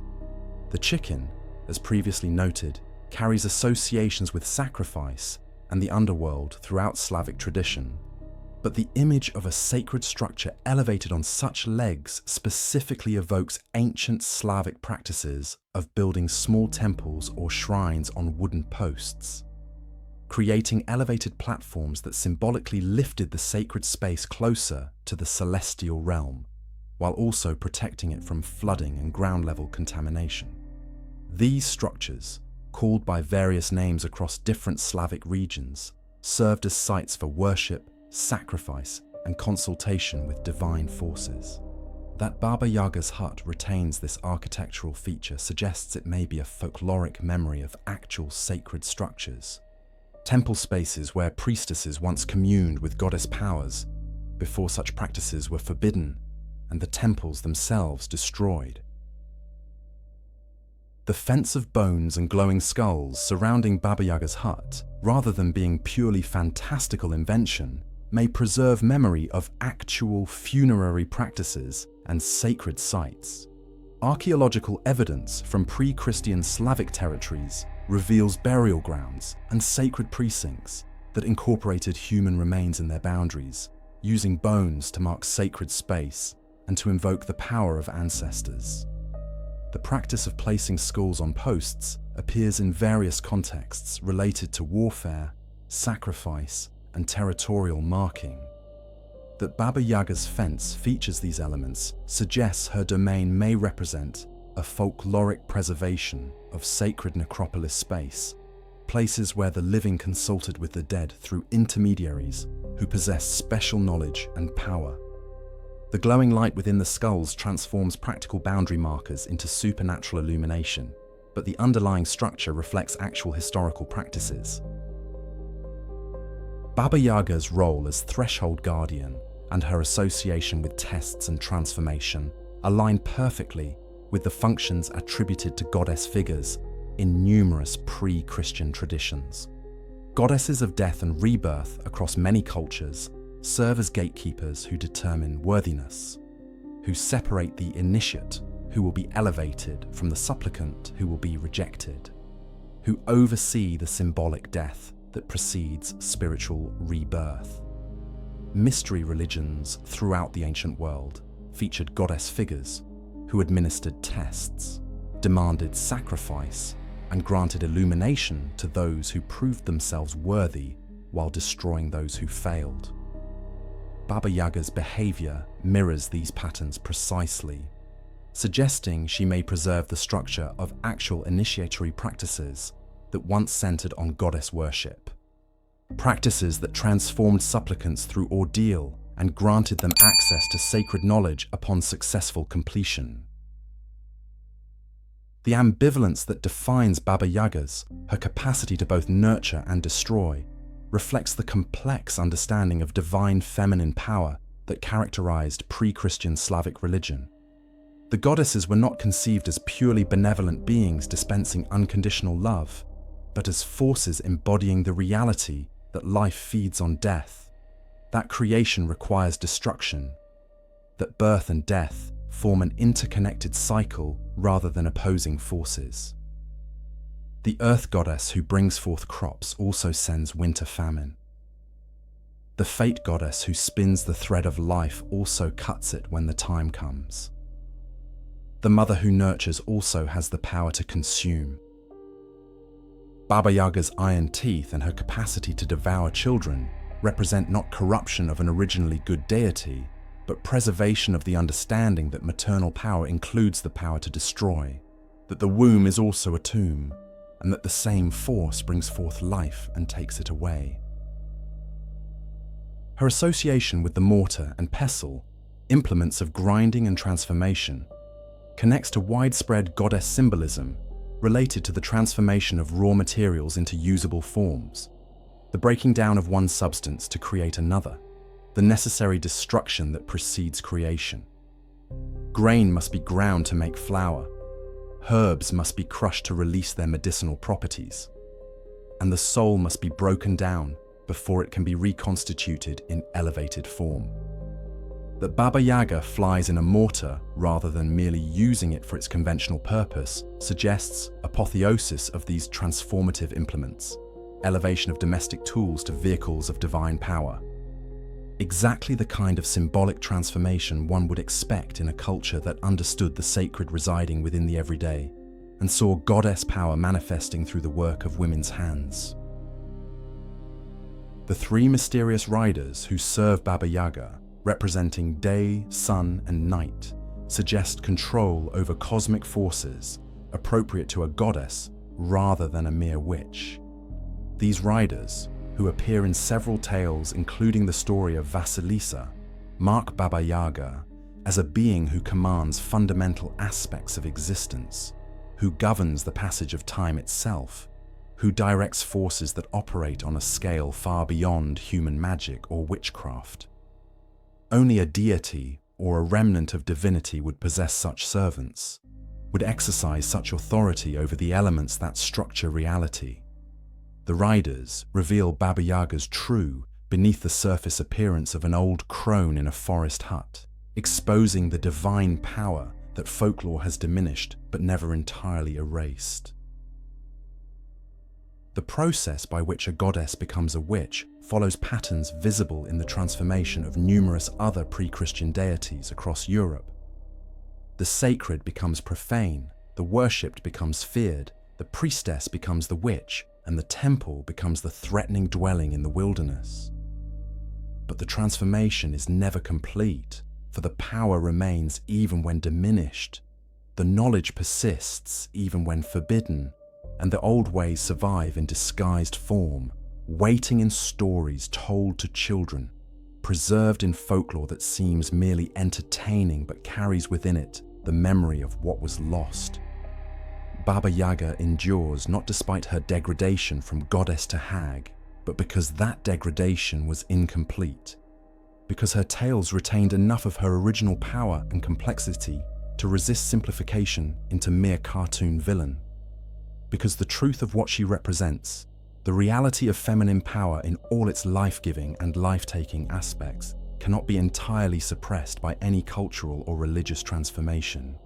The chicken, as previously noted, carries associations with sacrifice and the underworld throughout Slavic tradition. But the image of a sacred structure elevated on such legs specifically evokes ancient Slavic practices of building small temples or shrines on wooden posts, creating elevated platforms that symbolically lifted the sacred space closer to the celestial realm, while also protecting it from flooding and ground-level contamination. These structures, called by various names across different Slavic regions, served as sites for worship, sacrifice, and consultation with divine forces. That Baba Yaga's hut retains this architectural feature suggests it may be a folkloric memory of actual sacred structures, temple spaces where priestesses once communed with goddess powers before such practices were forbidden and the temples themselves destroyed. The fence of bones and glowing skulls surrounding Baba Yaga's hut, rather than being purely fantastical invention, may preserve memory of actual funerary practices and sacred sites. Archaeological evidence from pre-Christian Slavic territories reveals burial grounds and sacred precincts that incorporated human remains in their boundaries, using bones to mark sacred space and to invoke the power of ancestors. The practice of placing skulls on posts appears in various contexts related to warfare, sacrifice, and territorial marking. That Baba Yaga's fence features these elements suggests her domain may represent a folkloric preservation of sacred necropolis space, places where the living consulted with the dead through intermediaries who possess special knowledge and power. The glowing light within the skulls transforms practical boundary markers into supernatural illumination, but the underlying structure reflects actual historical practices. Baba Yaga's role as threshold guardian and her association with tests and transformation align perfectly with the functions attributed to goddess figures in numerous pre-Christian traditions. Goddesses of death and rebirth across many cultures serve as gatekeepers who determine worthiness, who separate the initiate, who will be elevated, from the supplicant, who will be rejected, who oversee the symbolic death that precedes spiritual rebirth. Mystery religions throughout the ancient world featured goddess figures who administered tests, demanded sacrifice, and granted illumination to those who proved themselves worthy while destroying those who failed. Baba Yaga's behavior mirrors these patterns precisely, suggesting she may preserve the structure of actual initiatory practices that once centered on goddess worship. Practices that transformed supplicants through ordeal and granted them access to sacred knowledge upon successful completion. The ambivalence that defines Baba Yaga's, her capacity to both nurture and destroy, reflects the complex understanding of divine feminine power that characterized pre-Christian Slavic religion. The goddesses were not conceived as purely benevolent beings dispensing unconditional love, but as forces embodying the reality that life feeds on death, that creation requires destruction, that birth and death form an interconnected cycle rather than opposing forces. The earth goddess who brings forth crops also sends winter famine. The fate goddess who spins the thread of life also cuts it when the time comes. The mother who nurtures also has the power to consume. Baba Yaga's iron teeth and her capacity to devour children represent not corruption of an originally good deity, but preservation of the understanding that maternal power includes the power to destroy, that the womb is also a tomb, and that the same force brings forth life and takes it away. Her association with the mortar and pestle, implements of grinding and transformation, connects to widespread goddess symbolism related to the transformation of raw materials into usable forms, the breaking down of one substance to create another, the necessary destruction that precedes creation. Grain must be ground to make flour, herbs must be crushed to release their medicinal properties, and the soul must be broken down before it can be reconstituted in elevated form. That Baba Yaga flies in a mortar rather than merely using it for its conventional purpose suggests apotheosis of these transformative implements, elevation of domestic tools to vehicles of divine power. Exactly the kind of symbolic transformation one would expect in a culture that understood the sacred residing within the everyday and saw goddess power manifesting through the work of women's hands. The three mysterious riders who serve Baba Yaga, representing day, sun, and night, suggest control over cosmic forces appropriate to a goddess rather than a mere witch. These riders, who appear in several tales including the story of Vasilisa, mark Baba Yaga as a being who commands fundamental aspects of existence, who governs the passage of time itself, who directs forces that operate on a scale far beyond human magic or witchcraft. Only a deity or a remnant of divinity would possess such servants, would exercise such authority over the elements that structure reality. The riders reveal Baba Yaga's true, beneath-the-surface appearance of an old crone in a forest hut, exposing the divine power that folklore has diminished but never entirely erased. The process by which a goddess becomes a witch follows patterns visible in the transformation of numerous other pre-Christian deities across Europe. The sacred becomes profane, the worshipped becomes feared, the priestess becomes the witch, and the temple becomes the threatening dwelling in the wilderness. But the transformation is never complete, for the power remains even when diminished. The knowledge persists even when forbidden, and the old ways survive in disguised form, waiting in stories told to children, preserved in folklore that seems merely entertaining but carries within it the memory of what was lost. Baba Yaga endures not despite her degradation from goddess to hag, but because that degradation was incomplete, because her tales retained enough of her original power and complexity to resist simplification into mere cartoon villain, because the truth of what she represents, the reality of feminine power in all its life-giving and life-taking aspects, cannot be entirely suppressed by any cultural or religious transformation.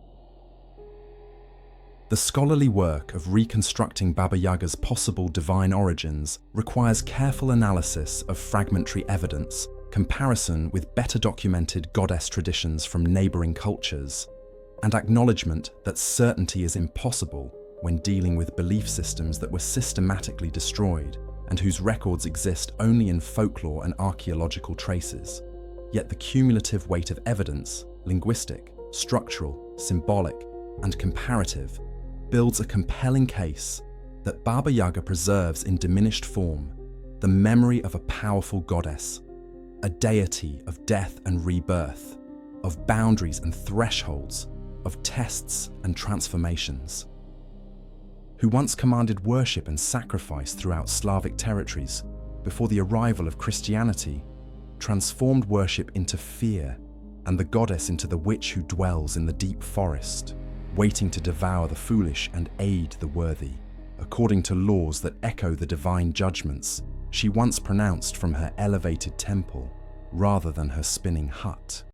The scholarly work of reconstructing Baba Yaga's possible divine origins requires careful analysis of fragmentary evidence, comparison with better documented goddess traditions from neighboring cultures, and acknowledgement that certainty is impossible when dealing with belief systems that were systematically destroyed and whose records exist only in folklore and archaeological traces. Yet the cumulative weight of evidence, linguistic, structural, symbolic, and comparative, builds a compelling case that Baba Yaga preserves in diminished form the memory of a powerful goddess, a deity of death and rebirth, of boundaries and thresholds, of tests and transformations, who once commanded worship and sacrifice throughout Slavic territories before the arrival of Christianity, transformed worship into fear and the goddess into the witch who dwells in the deep forest, waiting to devour the foolish and aid the worthy, according to laws that echo the divine judgments she once pronounced from her elevated temple rather than her spinning hut.